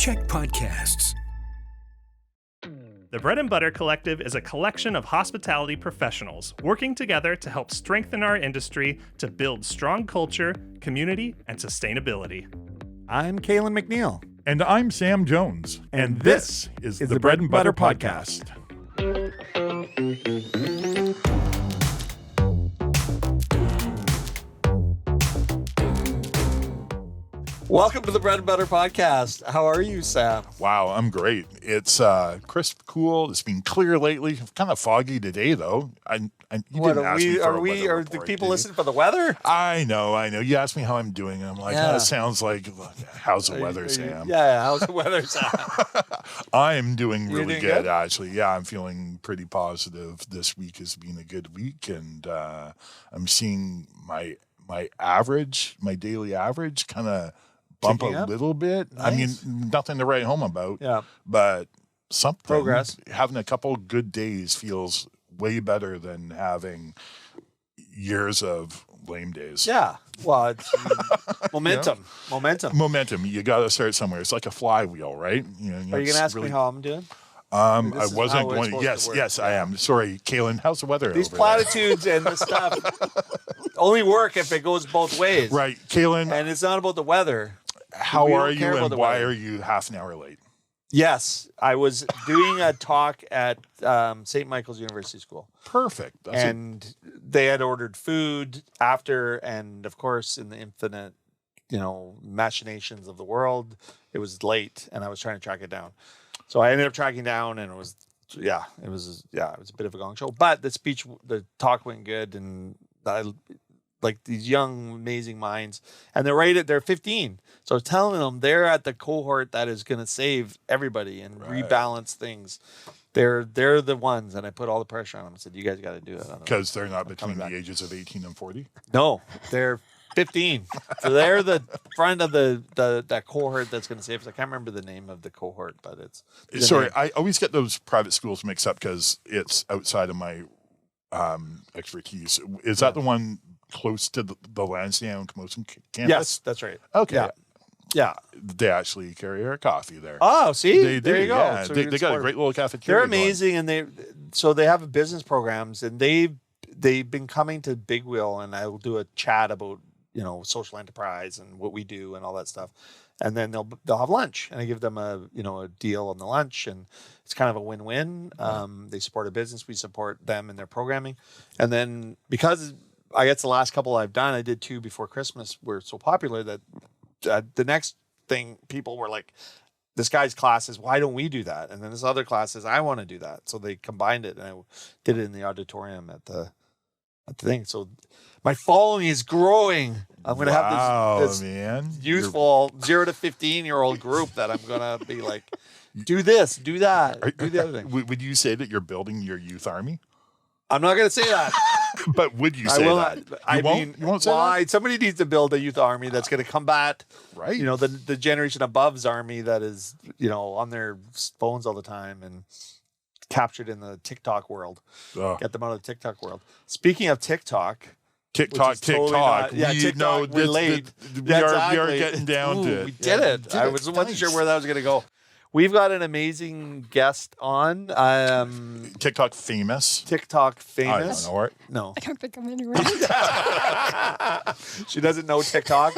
Check podcasts. The Bread and Butter Collective is a collection of hospitality professionals working together to help strengthen our industry to build strong culture, community, and sustainability. I'm Kalen McNeil. And I'm Sam Jones. And this is the Bread and Butter Podcast. Welcome to the Bread and Butter Podcast. How are you, Sam? Wow, I'm great. It's crisp, cool. It's been clear lately. Kind of foggy today, though. You What didn't are ask me we? for Are a we? weather Are the report, people did you? listening for the weather? I know. You asked me how I'm doing, and I'm like, Yeah. that sounds like, how's the weather, Sam? Yeah, how's the weather, Sam? I'm doing You're really doing good, good? actually. Yeah, I'm feeling pretty positive. This week has been a good week, and I'm seeing my daily average kind of bump Ticking a up? little bit. I mean, Nice. nothing to write home about. Yeah. But something. Progress. Having a couple good days feels way better than having years of lame days. Yeah. Well, it's momentum. Momentum. You got to start somewhere. It's like a flywheel, right? Are you it's going to ask really- me how I'm doing? I This is wasn't how it's going. supposed Yes, to work. yes, I am. Sorry, Kalen. How's the weather? These over platitudes and the stuff only work if it goes both ways. there? Right, Kalen. And it's not about the weather. How we are don't care you, about and the why weather. are you half an hour late? Yes, I was doing a talk at St. Michael's University School. Perfect. That's And they had ordered food after, and of course, in the infinite, machinations of the world, it was late, and I was trying to track it down. So I ended up tracking down, and it was a bit of a gong show. But the talk went good, and I like these young, amazing minds, and they're 15. So I was telling them they're at the cohort that is going to save everybody and rebalance things. They're the ones, and I put all the pressure on them. I said, "You guys got to do it." because they're not between back. the ages of 18 and 40. No, they're 15. So they're the front of that cohort that's going to save us. I can't remember the name of the cohort, but it's Sorry, I always get those private schools mixed up because it's outside of my expertise. Is that the one close to the Lansdowne Camosun campus? Yes, that's right. Okay. Yeah. They actually carry our coffee there. Oh, see, They there do, you go. yeah. So They you're got a supportive. great little cafeteria. They're amazing, and they have business programs, and they've been coming to Big Wheel, and I will do a chat about social enterprise and what we do and all that stuff, and then they'll have lunch, and I give them a deal on the lunch, and it's kind of a win-win. They support a business, we support them in their programming, and then because I guess the last couple I've done, I did 2 before Christmas, were so popular that the next thing people were like, this guy's class is, why don't we do that? And then this other class is, I want to do that. So they combined it, and I did it in the auditorium at the thing. So my following is growing. I'm going to have this man. youthful 0 to 15-year-old group that I'm going to be like, do this, do that, do the other thing. Would you say that you're building your youth army? I'm not going to say that. But would you say that? You won't say that? Somebody needs to build a youth army that's going to combat, Right. the generation above's army that is, on their phones all the time and captured in the TikTok world. Ugh. Get them out of the TikTok world. Speaking of TikTok, TikTok. which is totally not- yeah, We TikTok, know we're this- late. We are Exactly. getting down Ooh, to it. we did it. Did I it. wasn't Nice. sure where that was going to go. We've got an amazing guest on. TikTok famous. TikTok I famous. don't know. Right? No. I don't think I'm anywhere. She doesn't know TikTok,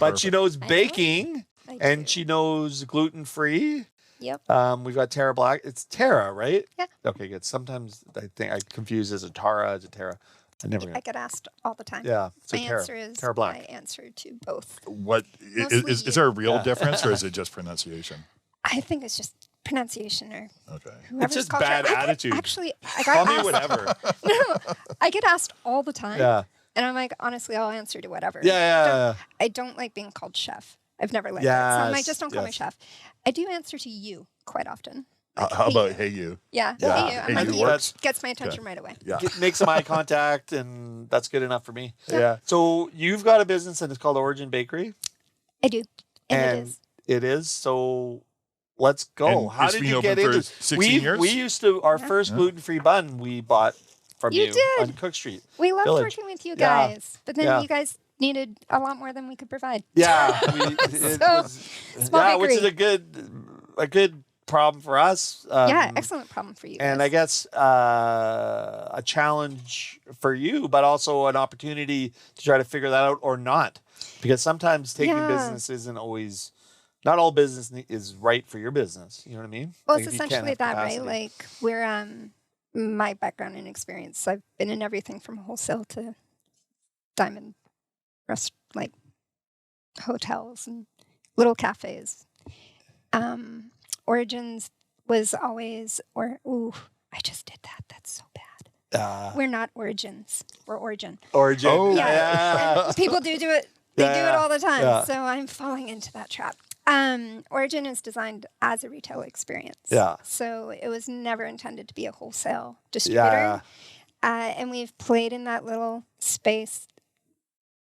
but she knows baking, I and do. she knows gluten-free. Yep. We've got Tara Black. It's Tara, right? Yeah. Okay, good. Sometimes I think I confuse as a Tara as a Tara. I never I get. get asked all the time. Yeah. So My Tara. answer is Tara Black. I answer to both. What Mostly is there a real Yeah. difference, or is it just pronunciation? I think it's just pronunciation or Okay. whoever's just culture. bad I get- attitude. Actually, I Call got me asked. whatever. No, I get asked all the time. Yeah. And I'm like, honestly, I'll answer to whatever. Yeah. I don't like being called chef. I've never liked it. So I'm like, Yes, just don't call me yes. chef. I do answer to you quite often. Like, How hey, about you. hey you? Yeah. Yeah. Hey, you. Hey, I'm like, you you works. gets my attention right away. Yeah. Make some eye contact, and that's good enough for me. Yeah. So you've got a business, and it's called Origin Bakery. I do. And it is. It is. So let's go. And How it's did been you open get for into 16 years? We used to, our Yeah. first gluten-free bun we bought from You you did. on Cook Street. We loved Village. working with you Yeah. guys, but then Yeah. you guys needed a lot more than we could provide. Yeah. So, small which is bakery. a good a good problem for us. Yeah, excellent problem for you And guys. I guess a challenge for you, but also an opportunity to try to figure that out or not. Because sometimes taking Yeah. business isn't always, not all business is right for your business. You know what I mean? Well, Like, it's if you can't essentially have that, right? capacity. Like we're my background and experience. I've been in everything from wholesale to diamond like hotels and little cafes. Origins was always I just did that. That's so bad. We're not Origins. We're Origin. Origin. Oh. Yeah. And people do it. They do it Yeah. all the time. Yeah. So I'm falling into that trap. Origin is designed as a retail experience. Yeah. So it was never intended to be a wholesale distributor. Yeah. And we've played in that little space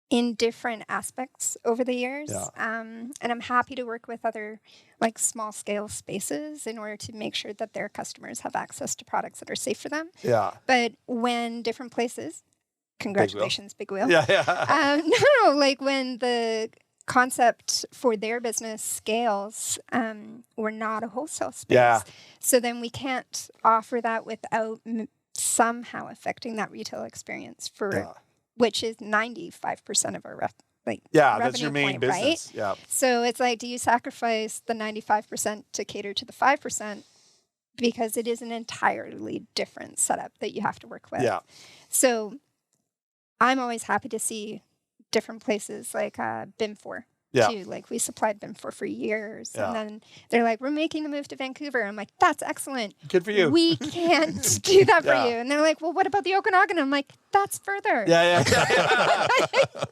in different aspects over the years. Yeah. And I'm happy to work with other like small scale spaces in order to make sure that their customers have access to products that are safe for them. Yeah. But when different places, congratulations, Big Wheel. Yeah. Yeah. No, like when the concept for their business scales, we're not a wholesale space. Yeah. So then we can't offer that without somehow affecting that retail experience for Yeah. which is 95% of our Yeah. revenue That's your main point, business. right? Yeah. So it's like, do you sacrifice the 95% to cater to the 5%? Because it is an entirely different setup that you have to work with. Yeah. So I'm always happy to see different places like BIM4. Yeah. Too. Like we supplied BIM4 for years. Yeah. And then they're like, we're making the move to Vancouver. I'm like, that's excellent. Good for you. We can't do that for Yeah. you. And they're like, well, what about the Okanagan? I'm like, that's further. Yeah.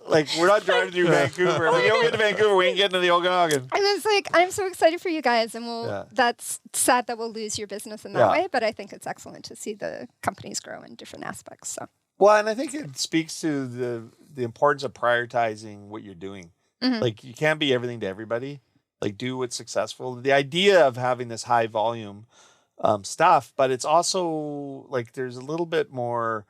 Like, we're not driving through Vancouver. If we don't get to Vancouver, we ain't getting to the Okanagan. And it's like, I'm so excited for you guys. And Yeah. that's sad that we'll lose your business in that Yeah. way. But I think it's excellent to see the companies grow in different aspects. So, Well, and I think it speaks to the importance of prioritizing what you're doing. Mhm. Like, you can't be everything to everybody. Like, do what's successful. The idea of having this high volume stuff, but it's also like there's a little bit more.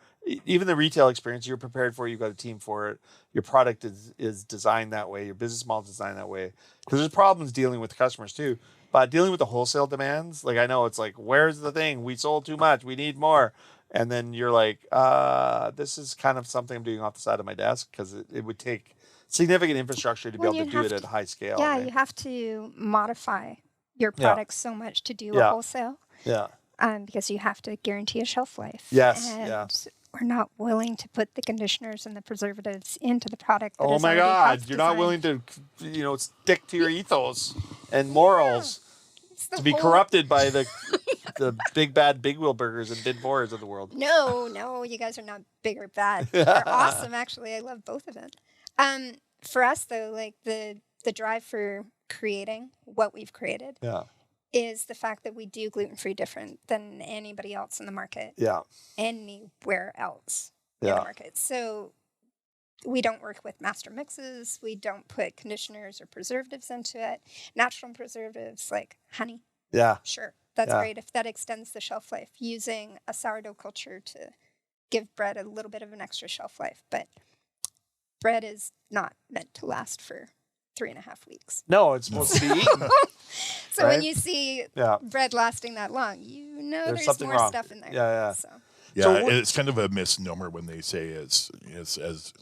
Even the retail experience, you're prepared for it. You've got a team for it. Your product is designed that way. Your business model is designed that way. Because there's problems dealing with customers too. But dealing with the wholesale demands, like, I know it's like, where's the thing? We sold too much. We need more. And then you're like, this is kind of something I'm doing off the side of my desk because it would take significant infrastructure to be Well, able to you'd do have it at to- high scale. yeah, right? you have to modify your Yeah. products so much to do Yeah. a wholesale Yeah. because you have to guarantee a shelf life. Yes, And yeah. we're not willing to put the conditioners and the preservatives into the product. That Oh is my already God. health You're not designed. willing to, stick to your ethos and morals It's the to be whole- corrupted by the big bad big wheel burgers and bid fours of the world. No, you guys are not big or bad. They're awesome, actually. I love both of them. For us, though, like the drive for creating what we've created Yeah. is the fact that we do gluten-free different than anybody else in the market, Yeah. anywhere else in the Yeah. market. So we don't work with master mixes. We don't put conditioners or preservatives into it. Natural preservatives like honey, Yeah. sure, that's Yeah. great if that extends the shelf life. Using a sourdough culture to give bread a little bit of an extra shelf life, but bread is not meant to last for 3.5 weeks. No, it's supposed to be eaten. So Right? when you see Yeah. bread lasting that long, you know There's there's something more wrong. stuff in there. Yeah, yeah. So. Yeah, So what- it's kind of a misnomer when they say it's as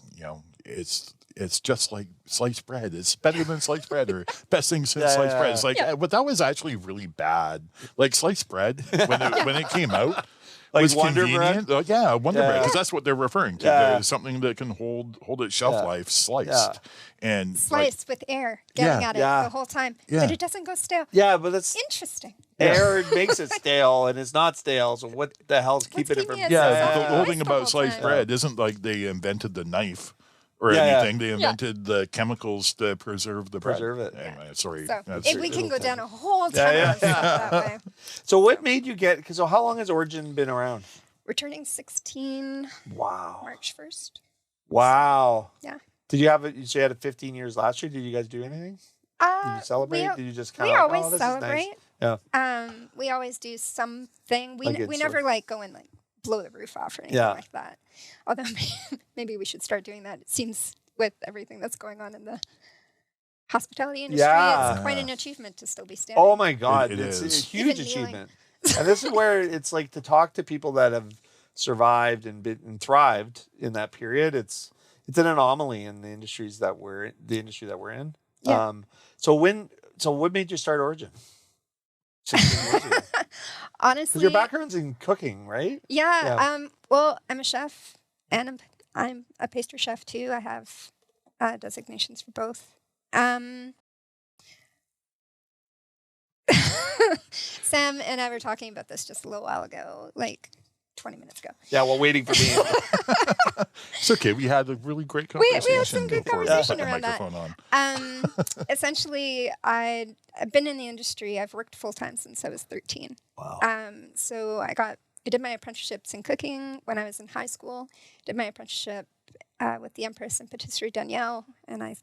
it's just like sliced bread. It's better than sliced bread, or best thing since Yeah, sliced yeah, bread. It's like, yeah. but that was actually really bad. Like sliced bread when it came out. Like Was Wonder Bread? convenient. Oh, yeah, Wonder Yeah. Bread, because that's what they're referring to. Yeah. There's something that can hold its shelf Yeah. life sliced, Yeah. and like, Sliced with air getting Yeah. at it Yeah. the whole time. Yeah. But it doesn't go stale. Yeah, but it's Interesting. air makes it stale and it's not stale. So what the hell's keeping it keeping from? it yeah, so the soft? whole Sliced thing the about whole sliced time. bread isn't like they invented the knife or Yeah, yeah. anything. They invented the chemicals to preserve the bread. Preserve it. Anyway, sorry. So That's if we can go little down a whole ton Yeah, of stuff that way. So what made you get? Because how long has Origin been around? We're turning 16 Wow. March 1st. Wow. Yeah. Did you have it? So you had it 15 years last year. Did you guys do anything? Did you celebrate? Did you just kind We of? always oh, this celebrate. Is nice. Yeah. We always do something. We Like it's we sort never of- like go and like blow the roof off or anything Yeah. like that. Although maybe we should start doing that. It seems with everything that's going on in the hospitality industry, Yeah. it's quite an achievement to still be standing. Oh my God, It it's is. a huge Even kneeling. achievement. And this is where it's like to talk to people that have survived and thrived in that period. It's an anomaly in the industry that we're in. Yeah. So what made you start Origin? 16 years ago. Because Honestly, your background's in cooking, right? yeah. Well, I'm a chef, and I'm a pastry chef too. I have designations for both. Sam and I were talking about this just a little while ago, like 20 minutes ago. Yeah, well, waiting for me. It's okay. We had a really great We conversation. had some good before we conversation put the around that. microphone on. Essentially, I've been in the industry. I've worked full time since I was 13. Wow. So I did my apprenticeships in cooking when I was in high school. Did my apprenticeship with the Empress and Patisserie Danielle, and I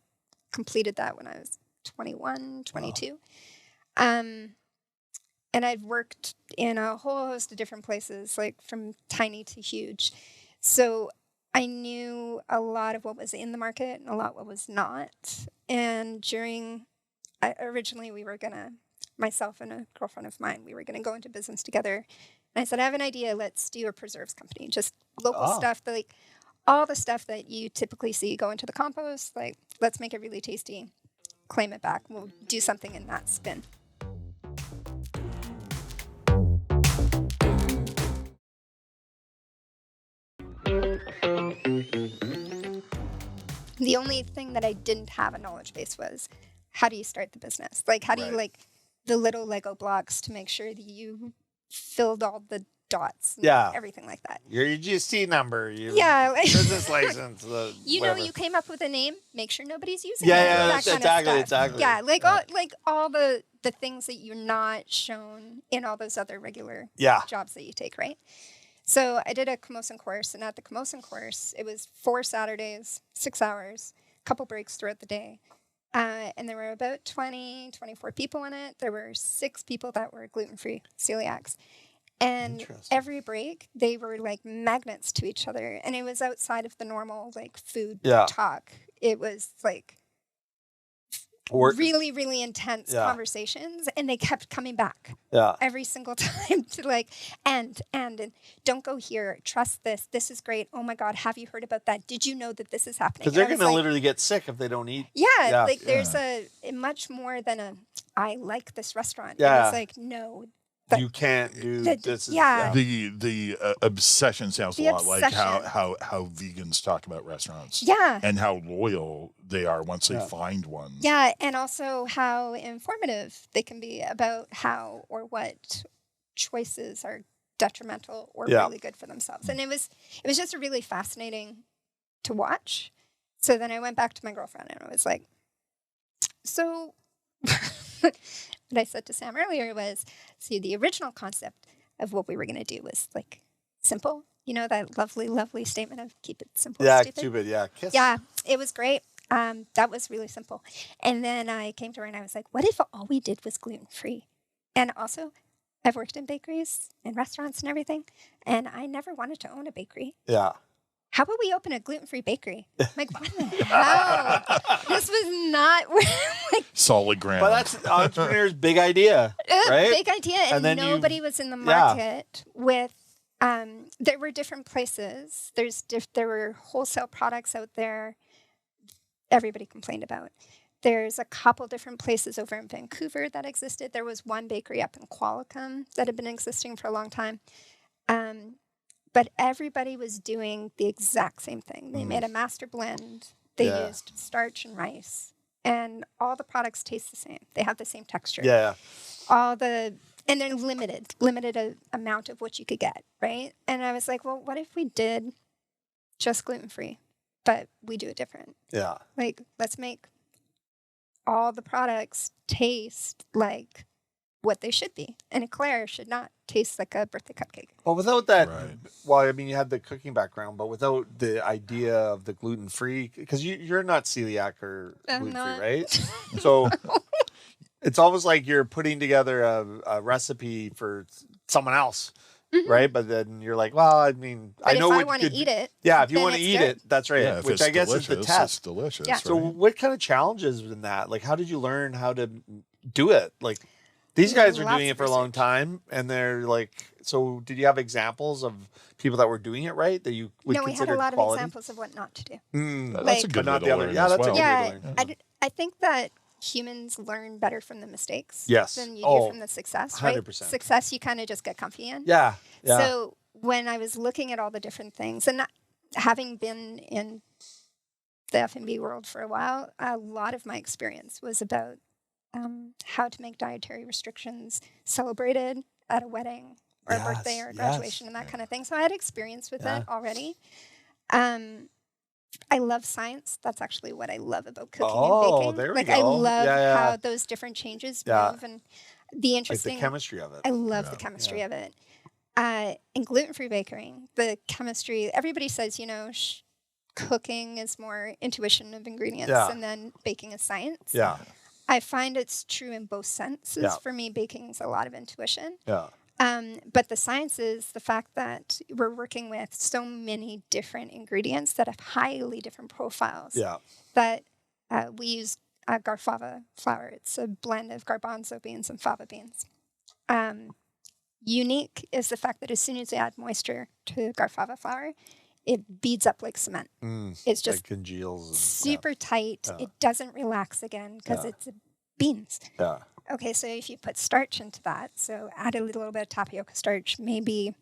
completed that when I was 21, 22. Wow. And I'd worked in a whole host of different places, like from tiny to huge. So I knew a lot of what was in the market and a lot what was not. And originally we were myself and a girlfriend of mine, we were going to go into business together. And I said, I have an idea. Let's do a preserves company. Just local stuff, like all the stuff that you typically see go into the compost. Like, let's make it really tasty, claim it back. We'll do something in that spin. The only thing that I didn't have a knowledge base was, how do you start the business? Like, how do you the little Lego blocks to make sure that you filled all the dots and everything like that. Your GST number, your like, business license. You came up with a name, make sure nobody's using it. Yeah, that kind of stuff. exactly. Yeah, all the things that you're not shown in all those other regular jobs that you take, right? So I did a Camosun course, and at the Camosun course, it was 4 Saturdays, 6 hours, a couple breaks throughout the day. And there were about 24 people in it. There were 6 people that were gluten-free celiacs. And every break, they were like magnets to each other. And it was outside of the normal like food talk. It was like really, really intense conversations. And they kept coming back every single time to like, and don't go here. Trust this. This is great. Oh my God. Have you heard about that? Did you know that this is happening? Because they're going to literally get sick if they don't eat. There's a much more than I like this restaurant. Yeah. It's like, no. You can't do this. The obsession sounds a lot like how vegans talk about restaurants. Yeah. And how loyal they are once they find one. Yeah, and also how informative they can be about how or what choices are detrimental or really good for themselves. And it was just really fascinating to watch. So then I went back to my girlfriend and I was like, so what I said to Sam earlier was, see, the original concept of what we were going to do was like simple. You know, that lovely, lovely statement of keep it simple. Stupid. Kiss. Yeah, it was great. That was really simple. And then I came to her and I was like, what if all we did was gluten-free? And also, I've worked in bakeries and restaurants and everything, and I never wanted to own a bakery. Yeah. How about we open a gluten-free bakery? I'm like, what the hell? This was not solid ground. But that's entrepreneur's big idea, right? Big idea, and nobody was in the market with. There were different places. There were wholesale products out there. Everybody complained about. There's a couple different places over in Vancouver that existed. There was one bakery up in Qualicum that had been existing for a long time. But everybody was doing the exact same thing. They made a master blend. They used starch and rice. And all the products taste the same. They have the same texture. Yeah. And they're limited amount of what you could get, right? And I was like, well, what if we did just gluten-free, but we do it different? Yeah. Like, let's make all the products taste like what they should be. And eclair should not taste like a birthday cupcake. Well, without that, well, I mean, you had the cooking background, but without the idea of the gluten-free, because you're not celiac or gluten-free, right? So it's almost like you're putting together a recipe for someone else. right? But then you're like, well, I mean, But I know if I what want to could- eat it, Yeah, if you then want to it's eat good. it, that's right. Yeah, if Which it's I guess is the delicious, test. it's delicious, Yeah. right? So what kind of challenges in that? Like, how did you learn how to do it? Like, these guys are Lots doing it of for a long research. time, and they're like, so did you have examples of people that were doing it right that you would No, we had consider a lot quality? of examples of what not to do. Mm. That's a Like- good But not way the to other. learn Yeah, as that's a well. good way Yeah, to learn. I think that humans learn better from the mistakes Yes. than you Oh, do from the success, right? 100%. Success, you kind of just get comfy in. Yeah, yeah. So when I was looking at all the different things, and having been in the F&B world for a while, a lot of my experience was about how to make dietary restrictions celebrated at a wedding or a birthday or a Yes, graduation yes. and that kind of thing. So I had experience with Yeah. it already. I love science. That's actually what I love about cooking Oh, and baking. there we Like I go. love Yeah, yeah. how those different changes Yeah. move and the Like the interesting. chemistry of it. I love Yeah. the chemistry Yeah. of it. In gluten-free baking, the chemistry. Everybody says, cooking is more intuition of ingredients, Yeah. and then baking is science. Yeah, I find it's true in both senses. Yeah. For me, baking is a lot of intuition. yeah, But the science is the fact that we're working with so many different ingredients that have highly different profiles. yeah. That we use garfava flour. It's a blend of garbanzo beans and fava beans. Unique is the fact that as soon as you add moisture to garfava flour, it beads up like cement. It's just Like congeals. And, super tight. Yeah. It doesn't relax again because Yeah. it's beans. Yeah. Okay, so if you put starch into that, so add a little bit of tapioca starch, maybe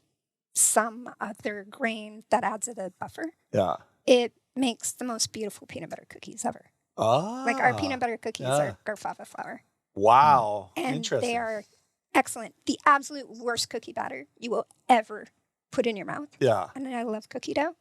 some other grain that adds it a buffer, Yeah. it makes the most beautiful peanut butter cookies ever. Ah. Like our peanut butter cookies yeah. are garfava flour. Wow. And Interesting. they are excellent. The absolute worst cookie batter you will ever put in your mouth. Yeah. And I love cookie dough.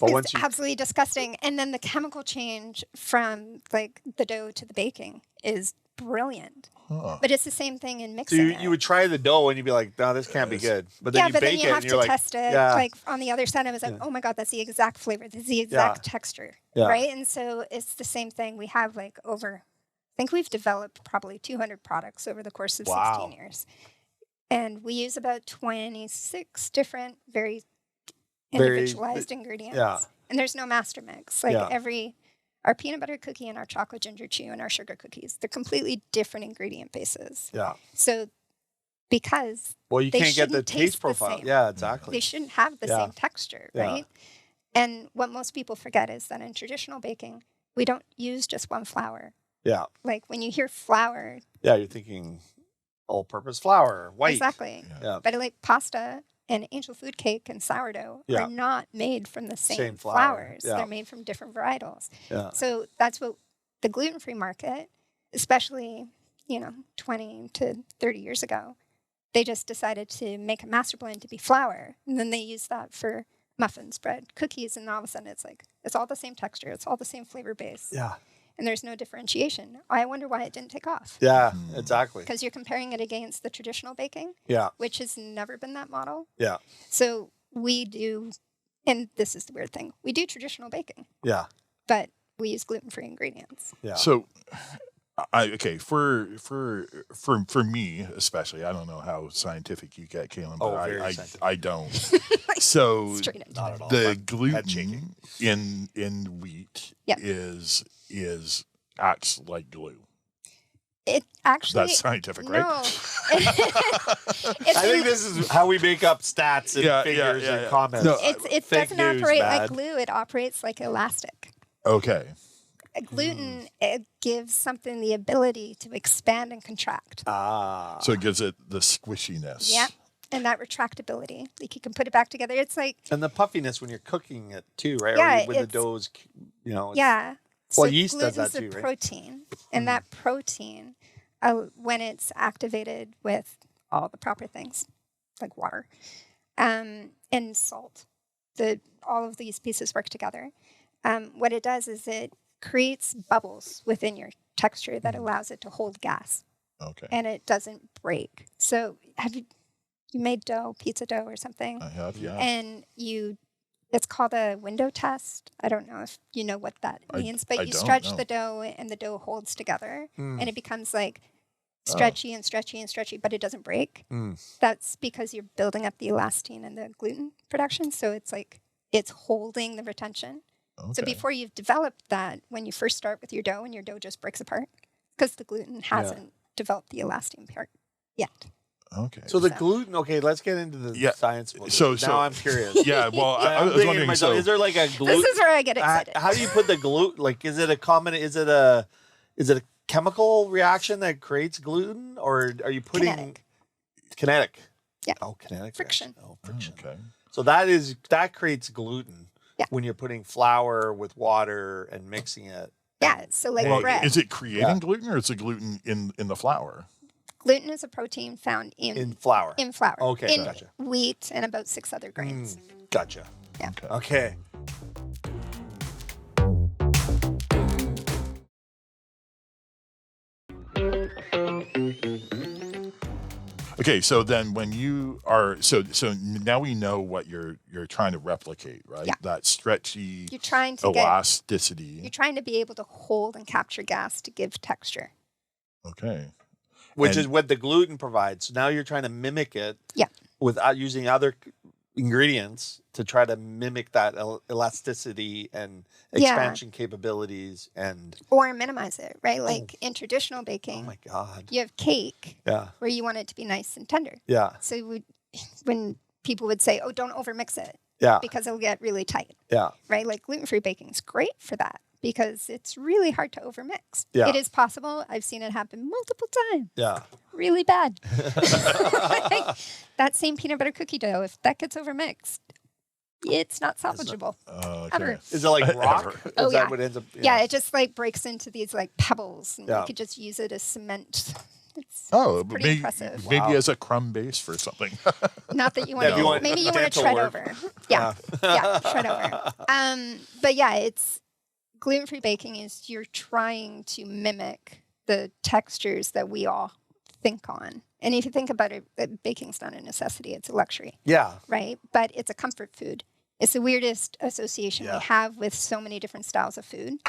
But It's once you absolutely disgusting. And then the chemical change from like the dough to the baking is brilliant. Huh. But it's the same thing in so mixing you would try the dough and you'd be like, no, this can't be good. But then yeah, you but then bake you it have and to you're like, test it. yeah. Like on the other side, I was like, Yeah. oh my God, that's the exact flavor. This is the exact texture. Yeah. Right. And so it's the same thing. We have like I think we've developed probably 200 products over the course of Wow. 16 years. And we use about 26 different, very individualized ingredients. yeah. And there's no master mix. Like Yeah. our peanut butter cookie and our chocolate ginger chew and our sugar cookies, they're completely different ingredient bases. Yeah. So because Well, you they can't get the shouldn't taste taste the profile. same. Yeah, exactly. they shouldn't have the Yeah. same texture, Yeah. right? And what most people forget is that in traditional baking, we don't use just one flour. Yeah. Like when you hear flour, Yeah, you're thinking all-purpose flour, white. exactly. Yeah. But like pasta and angel food cake and sourdough Yeah. are not made from the Same same, flour. flours. Yeah. They're made from different varietals. Yeah. So that's what the gluten-free market, especially, 20 to 30 years ago, they just decided to make a master blend to be flour. And then they used that for muffins, bread, cookies, and all of a sudden it's all the same texture, it's all the same flavor base. Yeah. And there's no differentiation. I wonder why it didn't take off. Yeah, exactly. Because you're comparing it against the traditional baking, Yeah. which has never been that model. Yeah. So we do, and this is the weird thing, we do traditional baking, Yeah. but we use gluten-free ingredients. Yeah. So, for me especially, I don't know how scientific you get, Kaylin, but Oh, very I scientific. don't. So Straight up. Not at all. the Head gluten shaking. in wheat Yep. is acts like glue. It actually, That's scientific, right? no. I think this is how we make up stats and figures and comments. No, It Fake doesn't news, operate bad. like glue. It operates like elastic. Okay. Gluten, it gives something the ability to expand and contract. Ah. So it gives it the squishiness. Yeah. And that retractability. Like you can put it back together. It's like, And the puffiness when you're cooking it too, right? Yeah, Or when the it's- dough's, it's- yeah. Well, So yeast does that gluten's too, a right? protein. And that protein, when it's activated with all the proper things, like water and salt, all of these pieces work together. What it does is it creates bubbles within your texture that allows it to hold gas Okay. and it doesn't break. So have you made dough, pizza dough or something? I have, yeah. And it's called a window test. I don't know if you know what that means, but I you don't stretch know. the dough and the dough holds together and it becomes like stretchy and stretchy and stretchy, but it doesn't break. That's because you're building up the elastin and the gluten production. So it's like it's holding the retention. Okay. So before you've developed that, when you first start with your dough and your dough just breaks apart, because the gluten hasn't developed the elastin part yet. Okay. So the gluten. Okay, let's get into the science. Of it. So now I'm curious. Yeah. Well, I was thinking to wondering. myself, So is there like a gluten? This is where I get excited. How do you put the gluten? Like, is it a chemical reaction that creates gluten, or are you putting kinetic? Yeah. Oh, kinetic Friction. reaction. Oh, friction. okay. So that creates gluten. Yeah. When you're putting flour with water and mixing it. Yeah. So like Well, bread. is it creating gluten, or is it gluten in the flour? Gluten is a protein found in flour. In flour. Okay, in gotcha. wheat and about 6 other grains. Gotcha. Yeah. Okay. Okay, so then when you are so now we know what you're trying to replicate, right? Yeah. That stretchy You're trying to elasticity. you're trying to be able to hold and capture gas to give texture. Okay. Which is what the gluten provides. So now you're trying to mimic it. Yeah. Without using other ingredients to try to mimic that elasticity and expansion capabilities or minimize it, right? Like in traditional baking. Oh my God. You have cake Yeah. where you want it to be nice and tender. Yeah. So when people would say, "Oh, don't overmix it," Yeah. because it'll get really tight. Yeah. Right? Like gluten-free baking is great for that because it's really hard to overmix. Yeah. It is possible. I've seen it happen multiple times. Yeah. Really bad. Like, that same peanut butter cookie dough, if that gets overmixed, it's not salvageable. Ever. Is it like rock? Is Oh, that yeah. what ends up? Yeah, it just like breaks into these like pebbles, and Yeah. you could just use it as cement. It's pretty maybe, impressive. maybe as a crumb base for something. Not that you want to. Maybe you want to dental tread work. over. Yeah, tread over. But yeah, it's gluten-free baking is you're trying to mimic the textures that we all think on. And if you think about it, baking's not a necessity; it's a luxury. Yeah. Right, but it's a comfort food. It's the weirdest association we have with so many different styles of food.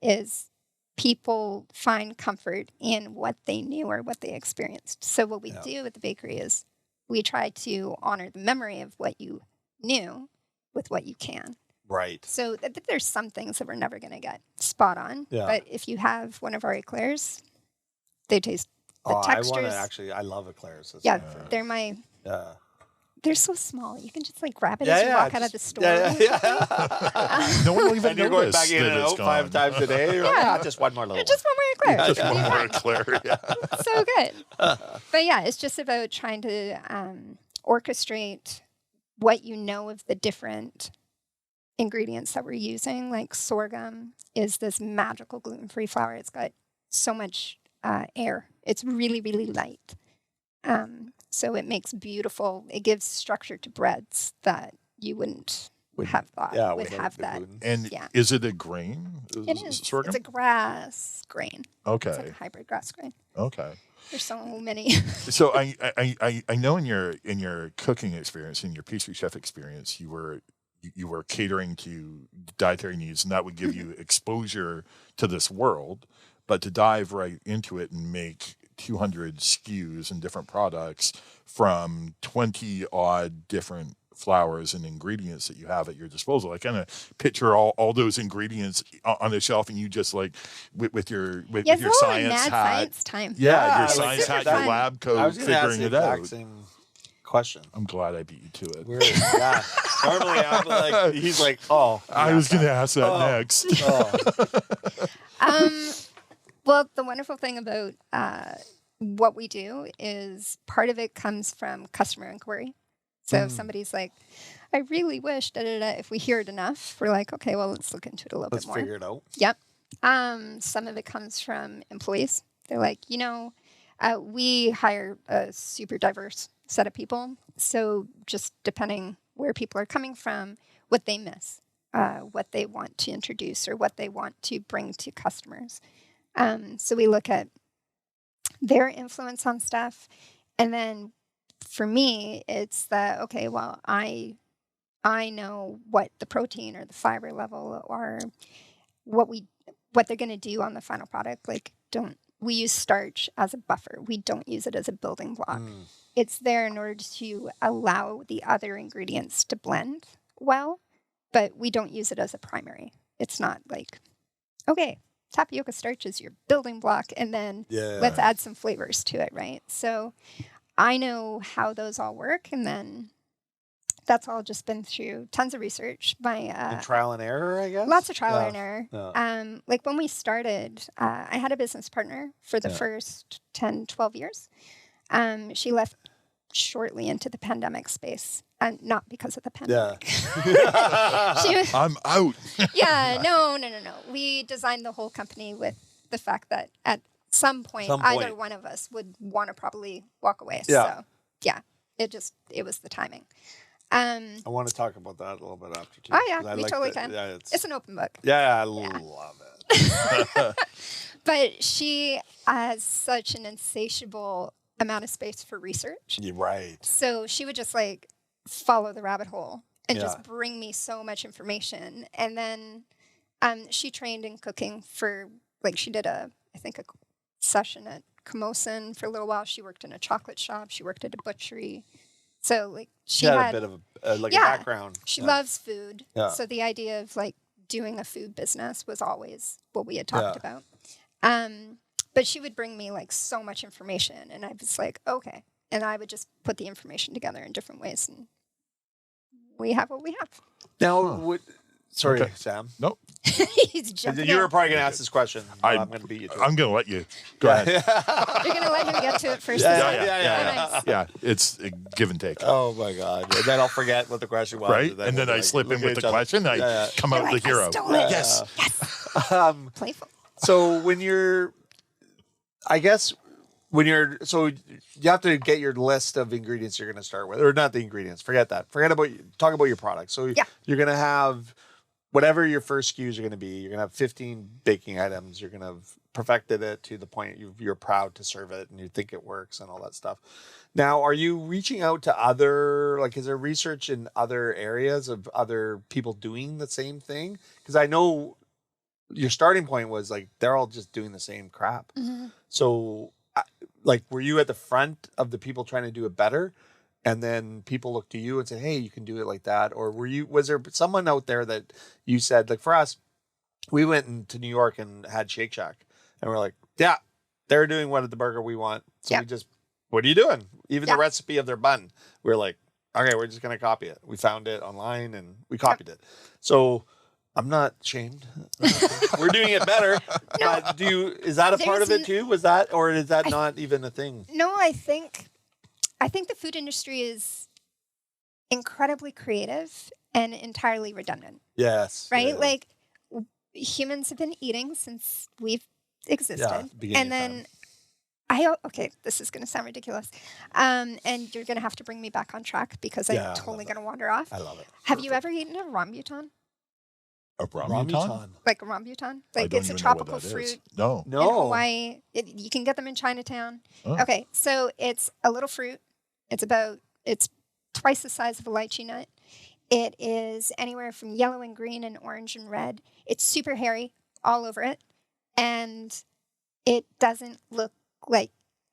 Is people find comfort in what they knew or what they experienced. So what we do at the bakery is we try to honor the memory of what you knew with what you can. Right. So there's some things that we're never going to get spot on. Yeah. But if you have one of our eclairs, they taste the textures. I love eclairs. They're my. Yeah. They're so small. You can just like grab it as you walk out of the store. No one will even and you're going notice back in that and it's out gone. 5 times a day. You're like, just one more little. Just one more eclair. Just one more eclair. Yeah. So good. But yeah, it's just about trying to orchestrate what you know of the different ingredients that we're using. Like sorghum is this magical gluten-free flour. It's got so much air. It's really, really light. So it makes beautiful, it gives structure to breads that you wouldn't have thought would have that. gluten. And is it a grain? It is. Sorghum? It's a grass grain. Okay. It's like a hybrid grass grain. Okay. There's so many. So I know in your cooking experience, in your pastry chef experience, you were catering to dietary needs, and that would give you exposure to this world. But to dive right into it and make 200 SKUs and different products from 20 odd different flours and ingredients that you have at your disposal. I kind of picture all those ingredients on the shelf, and you just like with your science hat. Science time. Yeah, your it's science super hat, your fun. lab I coat, was going to ask figuring the it exact out. same question. I'm glad I beat you to it. Weird. Yeah. Normally, I'm like, he's like, oh. I was going to ask that next. Well, the wonderful thing about what we do is part of it comes from customer inquiry. So if somebody's like, I really wish, if we hear it enough, we're like, okay, well, let's look into it a little bit more. Let's figure it out. Yep. Some of it comes from employees. They're like, we hire a super diverse set of people. So just depending where people are coming from, what they miss, what they want to introduce or what they want to bring to customers. So we look at their influence on stuff. And then for me, it's that, okay, well, I know what the protein or the fiber level or what they're going to do on the final product. Like, don't we use starch as a buffer. We don't use it as a building block. It's there in order to allow the other ingredients to blend well, but we don't use it as a primary. It's not like, okay, tapioca starch is your building block, and then let's add some flavors to it, right? So I know how those all work, and then that's all just been through tons of research. And trial and error, I guess? Lots of trial and error. Yeah. Like when we started, I had a business partner for the first 10, 12 years. She left shortly into the pandemic space, and not because of the pandemic. I'm out. No. We designed the whole company with the fact that at some point, either one of us would want to probably walk away. So it was the timing. I want to talk about that a little bit after too. Oh yeah, we totally can. Yeah, it's an open book. I love it. But she has such an insatiable amount of space for research. You're right. So she would just like follow the rabbit hole and just bring me so much information. And then she trained in cooking for, like, she did a session at Camosun for a little while. She worked in a chocolate shop. She worked at a butchery. So like she had a bit of a background. She loves food. Yeah. So the idea of like doing a food business was always what we had talked about. But she would bring me like so much information, and I was like, okay. And I would just put the information together in different ways, and we have what we have. Now, sorry, Sam. Nope. He's jumping. You were probably going to ask this question. I'm going to beat you to it. I'm going to let you. Go ahead. You're going to let him get to it first. Yeah. It's a give and take. Oh, my God. And then I'll forget what the question was. Right? And then I slip in with the question. I come out the hero. Yes. Playful. So when you're, so you have to get your list of ingredients you're going to start with, or not the ingredients. Forget that. Talk about your product. So you're going to have whatever your first SKUs are going to be. You're going to have 15 baking items. You're going to have perfected it to the point you're proud to serve it and you think it works and all that stuff. Now, are you reaching out to is there research in other areas of other people doing the same thing? Because I know your starting point was like, they're all just doing the same crap. Mm-hmm. So were you at the front of the people trying to do it better? And then people look to you and say, hey, you can do it like that. Or was there someone out there that you said, like for us, we went into New York and had Shake Shack and we're like, yeah, they're doing one at the burger we want. So we just, what are you doing? Even the recipe of their bun. We're like, okay, we're just going to copy it. We found it online and we copied it. So I'm not shamed. We're doing it better. No. But is that a part of it too? Was that, or is that not even a thing? No, I think the food industry is incredibly creative and entirely redundant. Yes. Right? Yeah. Like humans have been eating since we've existed. And then this is going to sound ridiculous. And you're going to have to bring me back on track because I'm totally going to wander off. I love it. Have you ever eaten a rambutan? A rambutan? Like a rambutan? Like it's a tropical fruit. No. In Hawaii. You can get them in Chinatown. Oh. Okay, so it's a little fruit. It's twice the size of a lychee nut. It is anywhere from yellow and green and orange and red. It's super hairy all over it. And it doesn't look like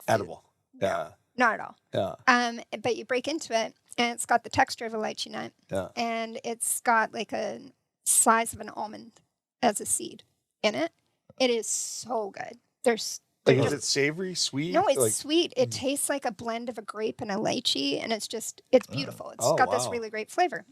food. Edible. Yeah. Not at all. Yeah. But you break into it and it's got the texture of a lychee nut. Yeah. And it's got like a size of an almond as a seed in it. It is so good. Is it savory, sweet? No, it's sweet. It tastes like a blend of a grape and a lychee, and it's beautiful. It's got this really great flavor.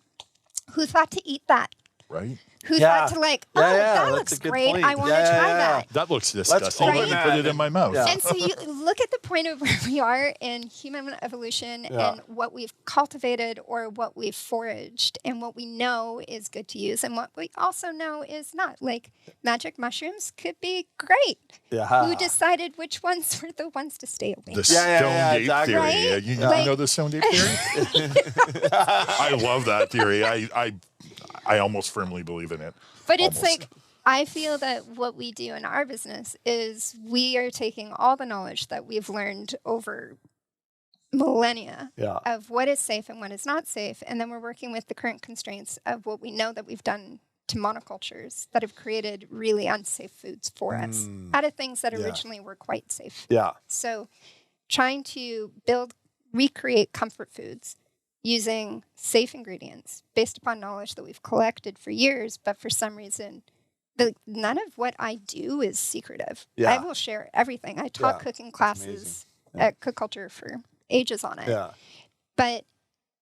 Who thought to eat that? Right. Who thought to that looks great. Point. I want to try that. That looks disgusting. Let me put it in my mouth. Yeah. And so you look at the point of where we are in human evolution and what we've cultivated or what we've foraged and what we know is good to use and what we also know is not. Like magic mushrooms could be great. Yeah. Who decided which ones were the ones to stay away? The stone ape exactly. theory. Right? You know the stone ape theory? I love that theory. I almost firmly believe in it. But it's like, I feel that what we do in our business is we are taking all the knowledge that we've learned over millennia of what is safe and what is not safe. And then we're working with the current constraints of what we know that we've done to monocultures that have created really unsafe foods for us out of things that originally were quite safe. Yeah. So trying to recreate comfort foods using safe ingredients based upon knowledge that we've collected for years, but for some reason, none of what I do is secretive. Yeah. I will share everything. I taught cooking classes at Cook Culture for ages on it. Yeah. But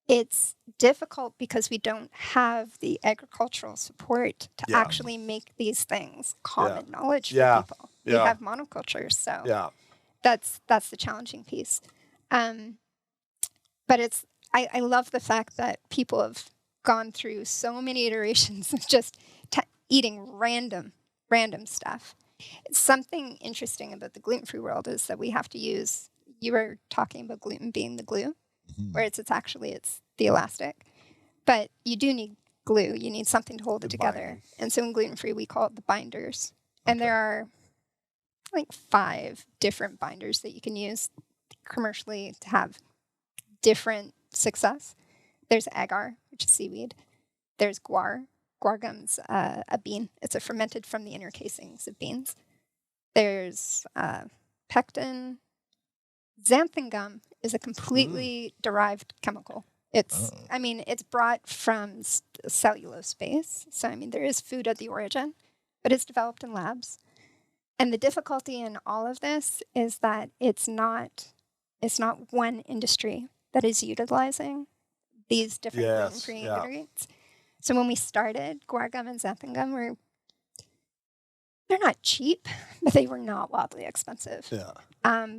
it's difficult because we don't have the agricultural support to actually make these things common knowledge for people. We have monocultures, so that's the challenging piece. But I love the fact that people have gone through so many iterations of just eating random stuff. Something interesting about the gluten-free world is that we have to use, you were talking about gluten being the glue, whereas it's the elastic. But you do need glue. You need something to hold it together. Binding. And so in gluten-free, we call it the binders. And there are like 5 different binders that you can use commercially to have different success. There's agar, which is seaweed. There's guar. Guar gum's a bean. It's fermented from the inner casings of beans. There's pectin. Xanthan gum is a completely derived chemical. It's brought from cellulose base. So, there is food at the origin, but it's developed in labs. And the difficulty in all of this is that it's not one industry that is utilizing these different gluten-free ingredients. So when we started, guar gum and xanthan gum they're not cheap, but they were not wildly expensive. Yeah.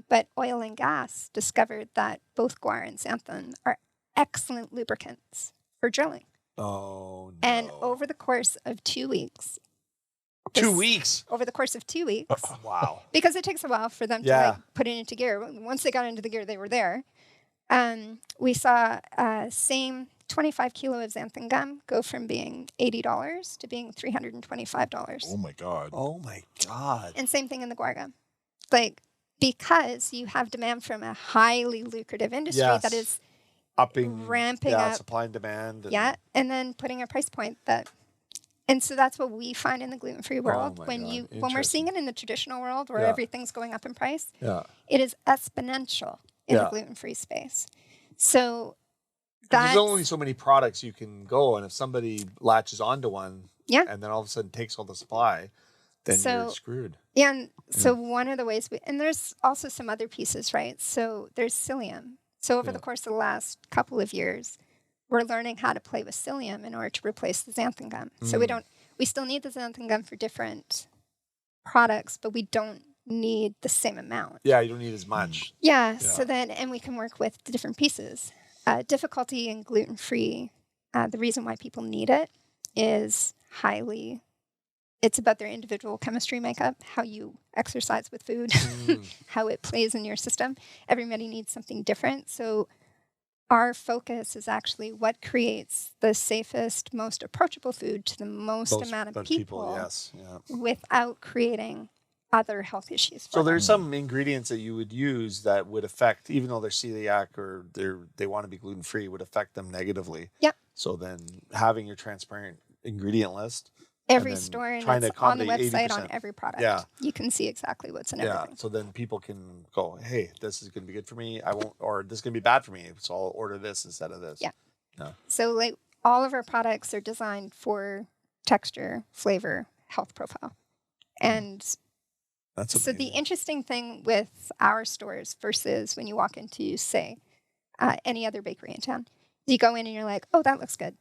But oil and gas discovered that both guar and xanthan are excellent lubricants for drilling. Oh, no. And over the course of 2 weeks. 2 weeks? Over the course of 2 weeks. Wow. Because it takes a while for them to put it into gear. Once they got into the gear, they were there. We saw same 25 kilo of xanthan gum go from being $80 to being $325. Oh my God. Oh my God. And same thing in the guar gum. Because you have demand from a highly lucrative industry that is ramping up supply and demand. And then putting a price point and so that's what we find in the gluten-free world. When we're seeing it in the traditional world where everything's going up in price, it is exponential in the gluten-free space. So there's only so many products you can go, and if somebody latches onto one and then all of a sudden takes all the supply, then you're screwed. Yeah, and so one of the ways and there's also some other pieces, right? So there's psyllium. So over the course of the last couple of years, we're learning how to play with psyllium in order to replace the xanthan gum. So we still need the xanthan gum for different products, but we don't need the same amount. Yeah, you don't need as much. Yeah. So then, and we can work with the different pieces. Difficulty in gluten-free, the reason why people need it is it's about their individual chemistry makeup, how you exercise with food, how it plays in your system. Everybody needs something different. So our focus is actually what creates the safest, most approachable food to the most amount of people without creating other health issues. So there's some ingredients that you would use that would affect, even though they're celiac or they want to be gluten-free, would affect them negatively. Yeah. So then having your transparent ingredient list. Every store, and it's on the website 80%. On every product. Yeah. You can see exactly what's in everything. So then people can go, hey, this is going to be good for me. Or this is going to be bad for me. So I'll order this instead of this. Yeah. So all of our products are designed for texture, flavor, health profile. And that's so the interesting thing with our stores versus when you walk into, say, any other bakery in town, you go in and you're like, oh, that looks good.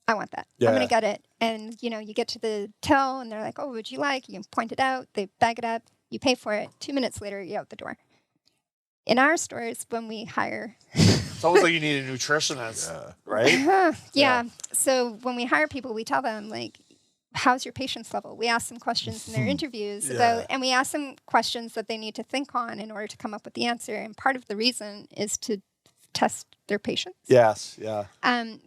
I want that. I'm going to get it. And, you get to the till and they're like, oh, would you like? You can point it out. They bag it up. You pay for it. 2 minutes later, you're out the door. In our stores, when we hire... It's almost like you need a nutritionist, right? Yeah. So when we hire people, we tell them, how's your patience level? We ask them questions in their interviews and we ask them questions that they need to think on in order to come up with the answer. And part of the reason is to test their patience. Yes, yeah.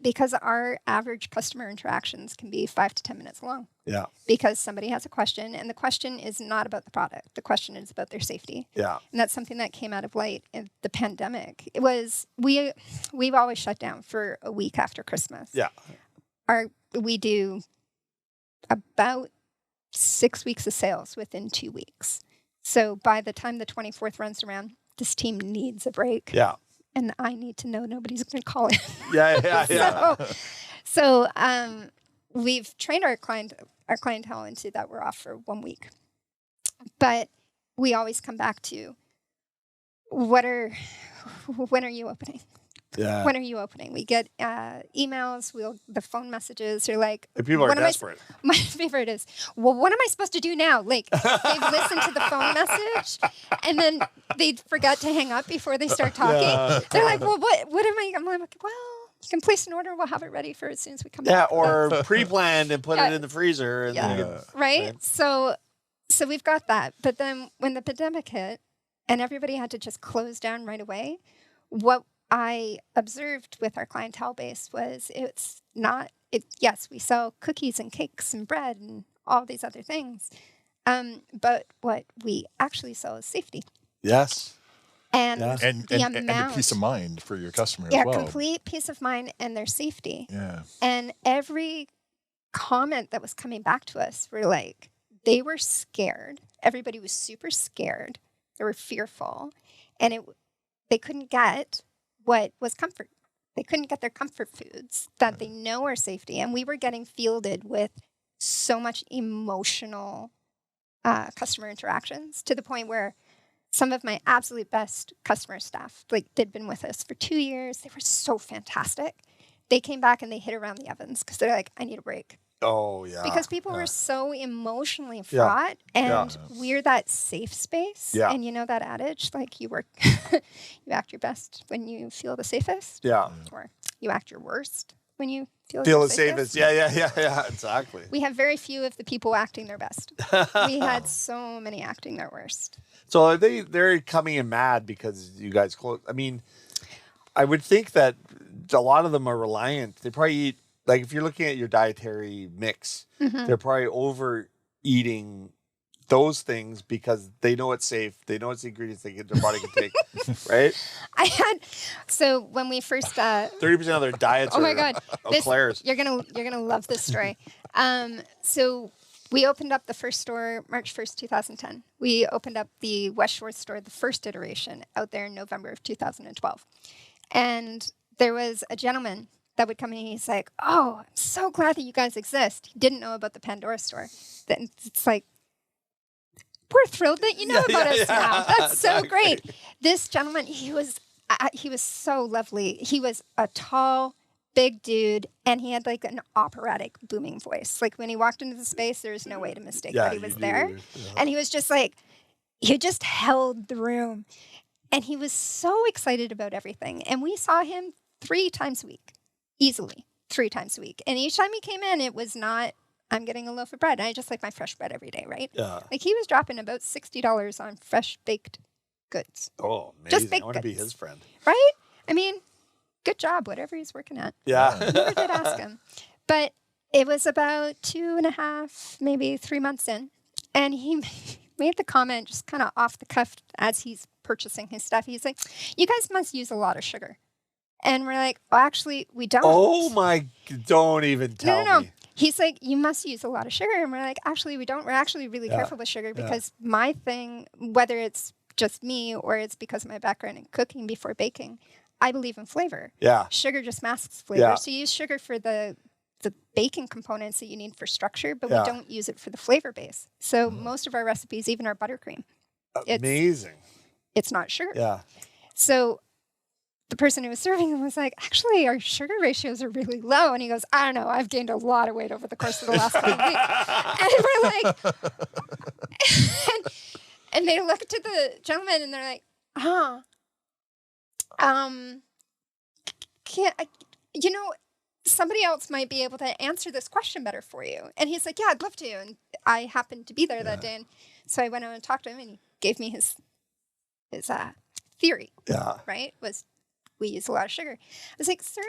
Because our average customer interactions can be 5 to 10 minutes long. Yeah. Because somebody has a question, and the question is not about the product. The question is about their safety. Yeah. And that's something that came out of light in the pandemic. It was we've always shut down for a week after Christmas. Yeah. We do about 6 weeks of sales within 2 weeks. So by the time the 24th runs around, this team needs a break. Yeah. And I need to know nobody's going to call in. Yeah. So we've trained our clientele into that we're off for 1 week. But we always come back to when are you opening? Yeah. When are you opening? We get emails, the phone messages are like, And people are desperate. My favorite is, well, what am I supposed to do now? Like, they've listened to the phone message and then they forgot to hang up before they start talking. Yeah. They're like, well, what am I? I'm like, well, you can place an order. We'll have it ready for as soon as we come back. Or pre-planned and put it in the freezer. And right? So we've got that. But then when the pandemic hit and everybody had to just close down right away, what I observed with our clientele base was yes, we sell cookies and cakes and bread and all these other things. But what we actually sell is safety. Yes. And and the peace of mind for your customer as well. Complete peace of mind and their safety. Yeah. And every comment that was coming back to us were like, they were scared. Everybody was super scared. They were fearful. And they couldn't get what was comfort. They couldn't get their comfort foods that they know are safety. And we were getting fielded with so much emotional customer interactions to the point where some of my absolute best customer staff, like they'd been with us for 2 years. They were so fantastic. They came back and they hit around the ovens because they're like, I need a break. Oh, yeah. Because people were so emotionally fraught and we're that safe space. Yeah. And you know that adage, like you act your best when you feel the safest. Yeah. Or you act your worst when you feel the safest. Yeah, exactly. We have very few of the people acting their best. We had so many acting their worst. So they're coming in mad because you guys close. I mean, I would think that a lot of them are reliant. They probably eat, like if you're looking at your dietary mix, they're probably overeating those things because they know it's safe. They know it's the ingredients their body can take, right? So when we first 30% of their diets oh my God, Claire's. You're gonna love this story. So we opened up the first store March 1st, 2010. We opened up the West Shore store, the first iteration, out there in November of 2012. And there was a gentleman that would come in and he's like, oh, I'm so glad that you guys exist. He didn't know about the Pandora store. Then it's like, we're thrilled that you know about us now. That's so great. This gentleman, he was so lovely. He was a tall, big dude, and he had like an operatic booming voice. Like when he walked into the space, there was no way to mistake that he was there. Yeah. And he was just like, he just held the room. And he was so excited about everything. And we saw him 3 times a week, easily 3 times a week. And each time he came in, it was not, I'm getting a loaf of bread. I just like my fresh bread every day, right? Yeah. Like he was dropping about $60 on fresh baked goods. Oh, amazing. Just baked I want to be goods. his friend. Right? I mean, good job, whatever he's working at. Yeah. Never did ask him. But it was about 2.5, maybe 3 months in. And he made the comment just kind of off the cuff as he's purchasing his stuff. He's like, you guys must use a lot of sugar. And we're like, well, actually, we don't. Oh, my, don't even tell me. No. He's like, you must use a lot of sugar. And we're like, actually, we don't. We're actually really careful with sugar because my thing, whether it's just me or it's because of my background in cooking before baking, I believe in flavor. Yeah. Sugar just masks flavor. Yeah. So you use sugar for the baking components that you need for structure, but we don't use it for the flavor base. So most of our recipes, even our buttercream, it's not sugar. Yeah. So the person who was serving them was like, actually, our sugar ratios are really low. And he goes, I don't know, I've gained a lot of weight over the course of the last couple of weeks. And we're like, and they looked at the gentleman and they're like, somebody else might be able to answer this question better for you. And he's like, yeah, I'd love to. And I happened to be there that day. And so I went out and talked to him and he gave me his theory. Yeah. Right? Was we use a lot of sugar. I was like, sir,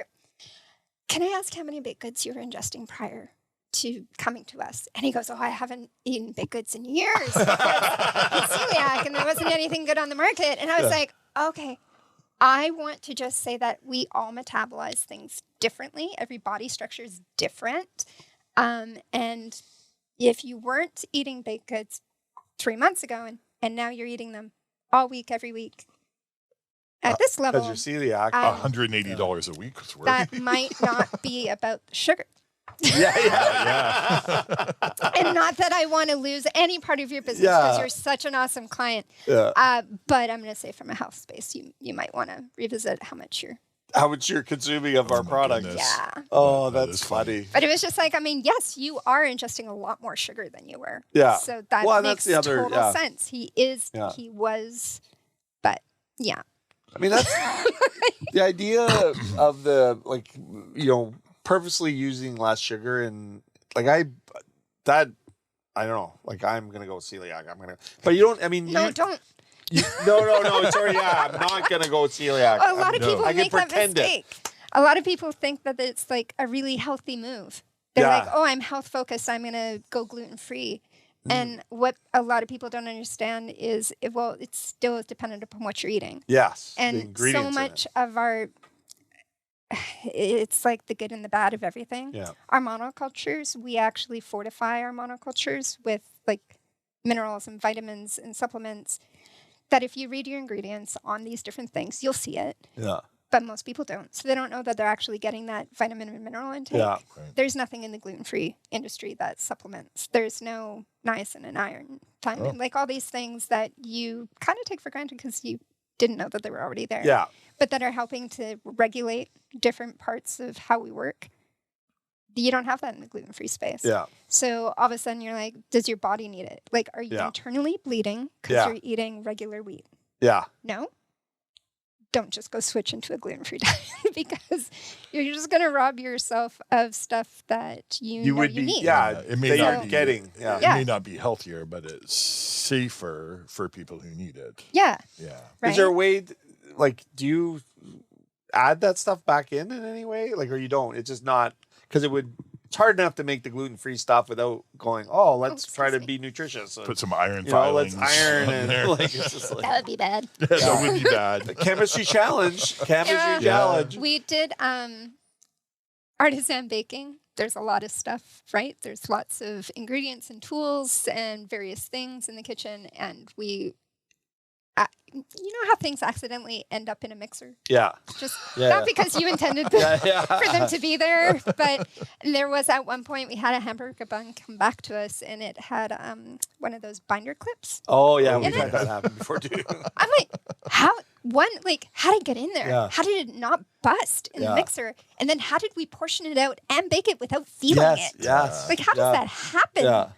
can I ask how many baked goods you were ingesting prior to coming to us? And he goes, oh, I haven't eaten baked goods in years because I'm celiac and there wasn't anything good on the market. And I was like, okay, I want to just say that we all metabolize things differently. Every body structure is different. And if you weren't eating baked goods 3 months ago and now you're eating them all week, every week, at this level, Because you're celiac. $180 a week is worth. that might not be about the sugar. yeah. And not that I want to lose any part of your business because you're such an awesome client. Yeah. But I'm going to say from a health space, you might want to revisit how much you're consuming of our product. goodness. Yeah. Oh, That that's is funny. funny. But it was just like, I mean, yes, you are ingesting a lot more sugar than you were. Yeah. So that Well, makes that's the other- total sense. He was, but yeah. I mean, that's the idea of the, like, purposely using less sugar and like I don't know, like I'm going to go celiac. But you don't, I mean, No, don't. No. Sorry. Yeah, I'm not going to go celiac. A lot of people I can make that pretend it. mistake. A lot of people think that it's like a really healthy move. They're Yeah. like, oh, I'm health focused. I'm going to go gluten free. And what a lot of people don't understand is, it's still dependent upon what you're eating. Yes. the And ingredients so in much it. of it's like the good and the bad of everything. Yeah. Our monocultures, we actually fortify our monocultures with like minerals and vitamins and supplements that if you read your ingredients on these different things, you'll see it. Yeah. But most people don't. So they don't know that they're actually getting that vitamin and mineral intake. Yeah. Right. There's nothing in the gluten-free industry that supplements. There's no niacin and iron, thiamine, like all these things that you kind of take for granted because you didn't know that they were already there. Yeah. But that are helping to regulate different parts of how we work. You don't have that in the gluten-free space. Yeah. So all of a sudden you're like, does your body need it? Like, are you Yeah. internally bleeding because Yeah. you're eating regular wheat? Yeah. No. Don't just go switch into a gluten-free diet because you're just going to rob yourself of stuff that you know would you be, need. yeah, It may that not you're be getting. Yeah. It Yeah. may not be healthier, but it's safer for people who need it. Yeah. Yeah. Right. Is there a way, do you add that stuff back in any way? Like, or you don't? It's just not, because it's hard enough to make the gluten-free stuff without going, let's try to excuse me. be nutritious. So, Put some iron let's filings. iron on and there. like, it's just like That would be bad. That would be bad. chemistry challenge. Yeah. Challenge. We did artisan baking. There's a lot of stuff, right? There's lots of ingredients and tools and various things in the kitchen. And we, you know how things accidentally end up in a mixer? Yeah. Just Yeah. not because you intended them, Yeah. for them to be there, but there was at one point we had a hamburger bun come back to us and it had one of those binder clips. Oh, yeah. In We've it? had that happen before, too. I'm like, how did it get in there? Yeah. How did it not bust in Yeah. the mixer? And then how did we portion it out and bake it without feeling it? Yes. Like, how does that happen? Yeah.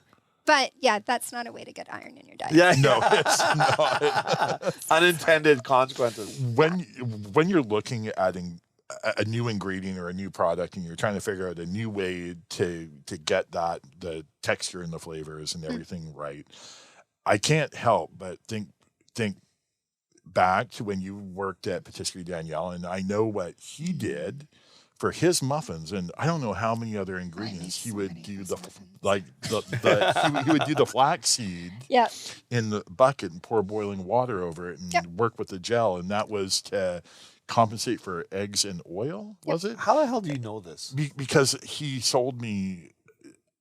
But yeah, that's not a way to get iron in your diet. Yeah. No, it's not. Unintended consequences. When you're looking at adding a new ingredient or a new product and you're trying to figure out a new way to get the texture and the flavors and everything right, I can't help but think back to when you worked at Patisserie Danielle, and I know what he did for his muffins, and I don't know how many other ingredients he would do he would do the flaxseed Yeah. in the bucket and pour boiling water over it and work with the gel, and that was to compensate for eggs and oil, was it? How the hell do you know this? Because he sold me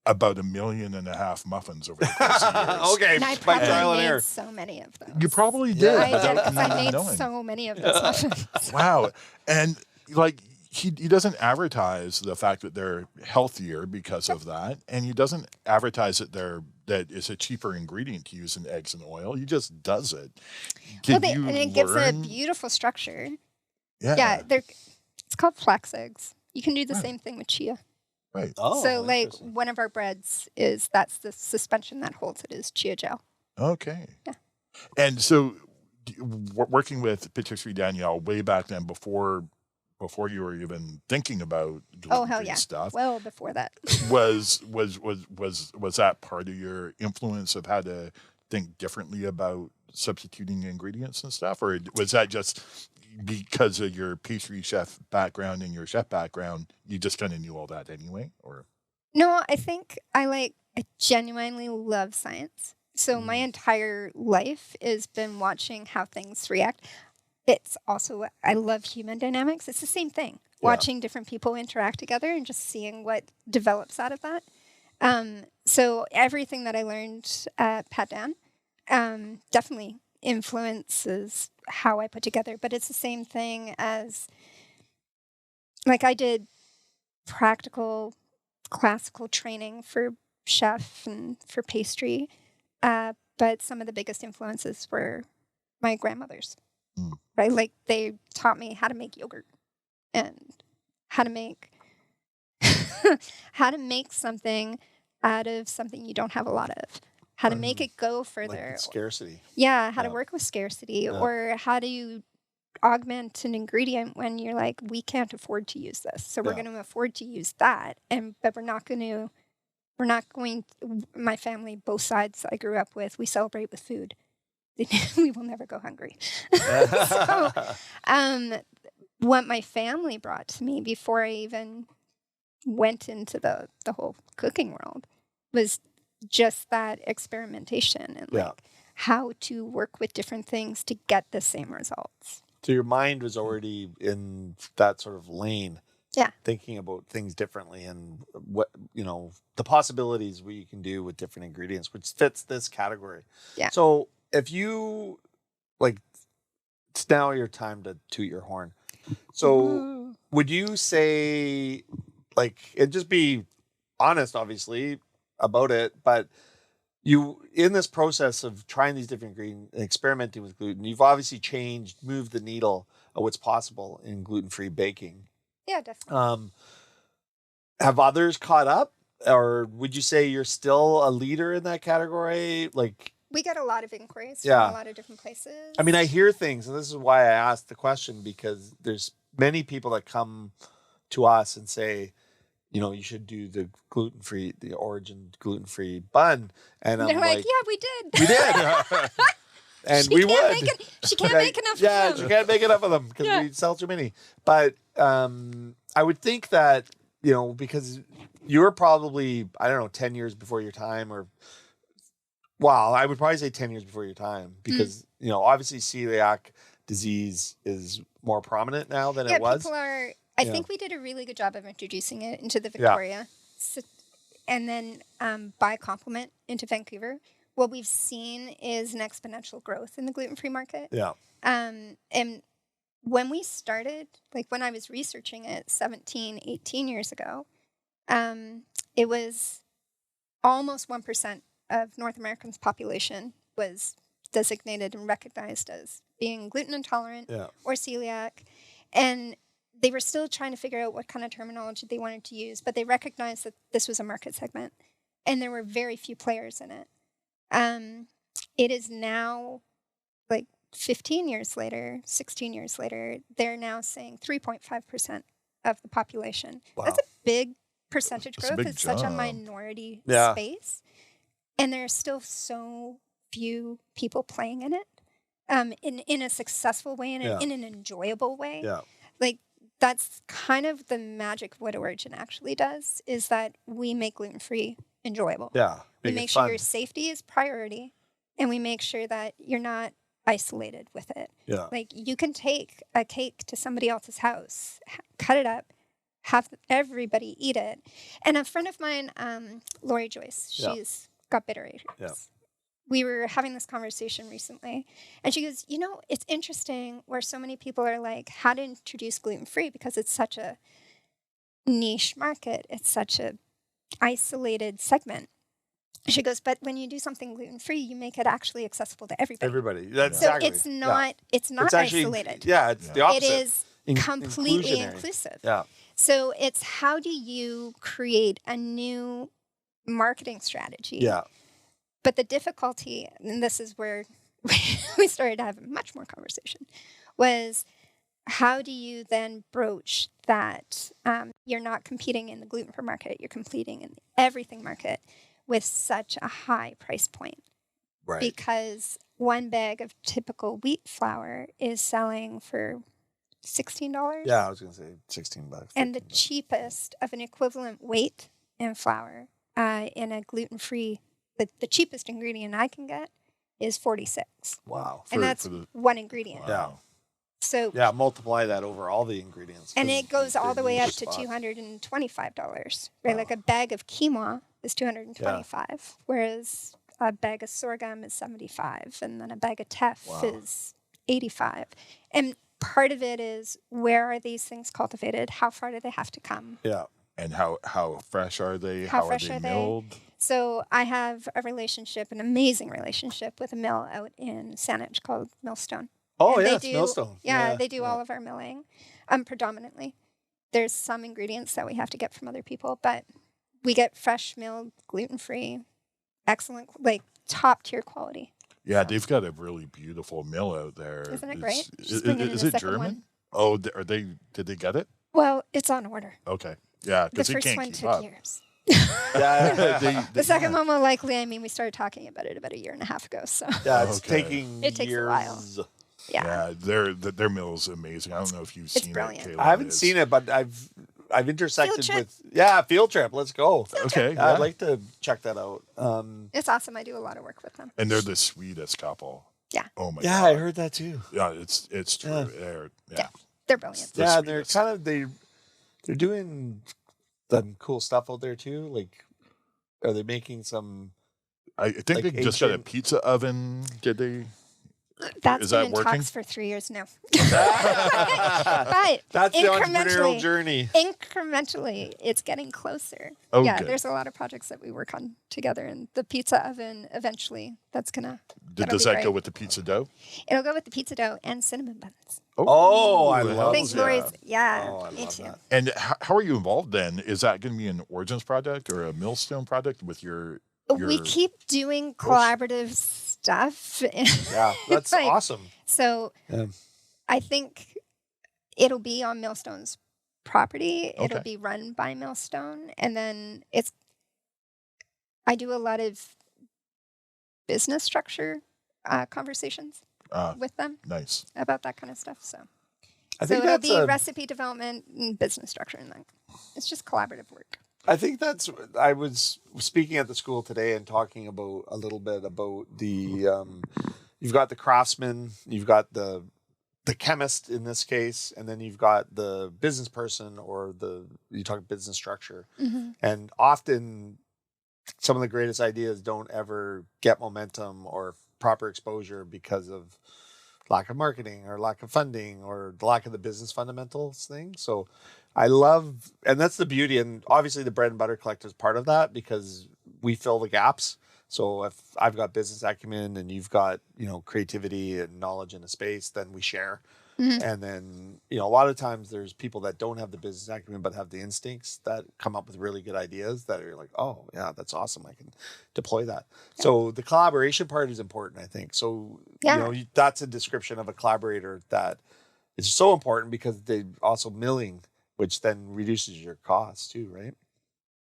about 1.5 million muffins over the course of years. Okay, And I by trial probably and made error. so many of those. You probably did. Yeah. I did without because I even made knowing. so many of those muffins. Wow. And like he doesn't advertise the fact that they're healthier because of that, and he doesn't advertise that it's a cheaper ingredient to use in eggs and oil. He just does it. And it gives a beautiful structure. Yeah, it's called flax eggs. You can do the same thing with chia. Right. Oh, So, like, interesting. one of our breads that's the suspension that holds it is chia gel. Okay. Yeah. And so, working with Patisserie Danielle way back then, before you were even thinking about Oh, hell gluten-free yeah. stuff, Well, before that. was that part of your influence of how to think differently about substituting ingredients and stuff, or was that just because of your pastry chef background and your chef background, you just kind of knew all that anyway? Or No, I think I genuinely love science. So my entire life has been watching how things react. It's also, I love human dynamics. It's the same thing. Yeah. Watching different people interact together and just seeing what develops out of that. So everything that I learned at Pat Dan definitely influences how I put together. But it's the same thing as, like, I did practical classical training for chef and for pastry. But some of the biggest influences were my grandmothers, right? Like, they taught me how to make yogurt and how to make how to make something out of something you don't have a lot of, how to make it go further. Like scarcity. Yeah, how to work with scarcity, Yeah. or how do you augment an ingredient when you're like, we can't afford to use this, so we're Yeah. going to afford to use that, but we're not going. My family, both sides I grew up with, we celebrate with food. We will never go hungry. So, what my family brought to me before I even went into the whole cooking world was just that experimentation and like how to work with different things to get the same results. So your mind was already in that sort of lane. Yeah. Thinking about things differently and what, the possibilities we can do with different ingredients, which fits this category. Yeah. So if you it's now your time to toot your horn. So would you say, and just be honest, obviously, about it, but you, in this process of trying these different ingredients and experimenting with gluten, you've obviously moved the needle of what's possible in gluten-free baking. Yeah, definitely. Have others caught up, or would you say you're still a leader in that category? We get a lot of inquiries Yeah. from a lot of different places. I mean, I hear things, and this is why I asked the question, because there's many people that come to us and say, you should do the origin gluten-free bun. And I'm they're like, like, yeah, we did. we did. And She we can't would. she can't make enough Yeah, of she them. can't make enough of them because Yeah. we sell too many. But I would think that, because you're probably, I don't know, 10 years before your time, I would probably say 10 years before your time, because, obviously celiac disease is more prominent now than it was. People are. I think we did a really good job of introducing it into the Victoria, and then by complement into Vancouver. What we've seen is an exponential growth in the gluten-free market. Yeah. And when we started, like when I was researching it 17, 18 years ago, it was almost 1% of North Americans' population was designated and recognized as being gluten intolerant or celiac. And they were still trying to figure out what kind of terminology they wanted to use, but they recognized that this was a market segment and there were very few players in it. It is now, like 15 years later, 16 years later, they're now saying 3.5% of the population. Wow. That's a big percentage That's a growth. big It's such a jump. minority Yeah. space. And there's still so few people playing in it in a successful way and in an enjoyable way. Yeah. Like, that's kind of the magic of what Origin actually does, is that we make gluten-free enjoyable. Yeah. We make sure your safety is priority, and we make sure that you're not isolated with it. Yeah. Like, you can take a cake to somebody else's house, cut it up, have everybody eat it. And a friend of mine, Lori Joyce, she's got bitter acres. Yeah. We were having this conversation recently, and she goes, it's interesting where so many people are like, how to introduce gluten-free, because it's such a niche market. It's such a isolated segment. She goes, but when you do something gluten-free, you make it actually accessible to everybody. Everybody. That's So exactly. it's not It's actually, isolated. Yeah, it's the opposite. It is completely inclusionary. inclusive. Yeah. So it's, how do you create a new marketing strategy? Yeah. But the difficulty, and this is where we started to have much more conversation, was how do you then broach that you're not competing in the gluten-free market, you're competing in the everything market with such a high price point. Right. Because one bag of typical wheat flour is selling for $16. Yeah, I was going to say $16. And the $15. cheapest of an equivalent weight in flour in a gluten-free, the cheapest ingredient I can get is $46. Wow. And that's one ingredient. Yeah. So Yeah, multiply that over all the ingredients. and 'cause it goes all the they're way up niche to spots. $225, right? Wow. Like a bag of quinoa is 225, whereas a bag of sorghum is 75, and then a bag of teff is 85. And part of it is, where are these things cultivated? How far do they have to come? Yeah. And how fresh are they? How are fresh they are they? milled? So I have a relationship, an amazing relationship, with a mill out in Saanich called Millstone. Oh, And yes, Millstone. Yeah, they do all of our milling, predominantly. There's some ingredients that we have to get from other people, but we get fresh milled, gluten-free, excellent, like top-tier quality. Yeah, they've got a really beautiful mill out there. Isn't it great? Is it German? One. Oh, are they? Did they get it? Well, it's on order. Okay. Yeah, The because they first can't one keep took up. years. The second one will likely, we started talking about it about a year and a half ago. So Yeah, it's Okay. taking It takes a years. while. yeah. Their mill is amazing. I don't know if you've seen brilliant. it, Caleb. I haven't seen it, but I've intersected Field with field trip. Let's go. Okay, I'd like to check that out. It's awesome. I do a lot of work with them. and they're the sweetest couple. Yeah. Oh my Yeah, god. I heard that too. Yeah, it's true. Yeah. They're brilliant. The Yeah, they're sweetest. kind of they're doing some cool stuff out there too. Like, are they making some? I think like they just got a ancient- pizza oven. Did they? That's Is been that in working? talks for 3 years now. But That's the entrepreneurial incrementally, journey. incrementally, it's getting closer. Oh, yeah, good. there's a lot of projects that we work on together, and the pizza oven eventually, that'll Does be that go great. with the pizza dough? It'll go with the pizza dough and cinnamon buns. Oh, I hells love Big that. Lori's, yeah, Oh, I me love too. that. And how are you involved then? Is that going to be an Origins project or a Millstone project with your We keep doing collaborative stuff. Yeah, that's Like, awesome. So Yeah. I think it'll be on Millstone's property. It'll Okay. be run by Millstone. And then I do a lot of business structure conversations with them Nice. about that kind of stuff. So, I think it'll that's be recipe development and business structure, and that it's just collaborative work. I think that's. I was speaking at the school today and talking about a little bit about the. You've got the craftsman, you've got the chemist in this case, and then you've got the business person or you talk business structure, and often some of the greatest ideas don't ever get momentum or proper exposure because of lack of marketing or lack of funding or the lack of the business fundamentals thing. So I love, and that's the beauty. And obviously the Bread and Butter Collective is part of that because we fill the gaps. So if I've got business acumen and you've got, creativity and knowledge in a space, then we share. And then, a lot of times there's people that don't have the business acumen, but have the instincts that come up with really good ideas that are like, oh yeah, that's awesome. I can deploy that. Yeah. So the collaboration part is important, I think. So, that's a description of a collaborator that is so important because they also milling, which then reduces your costs too, right?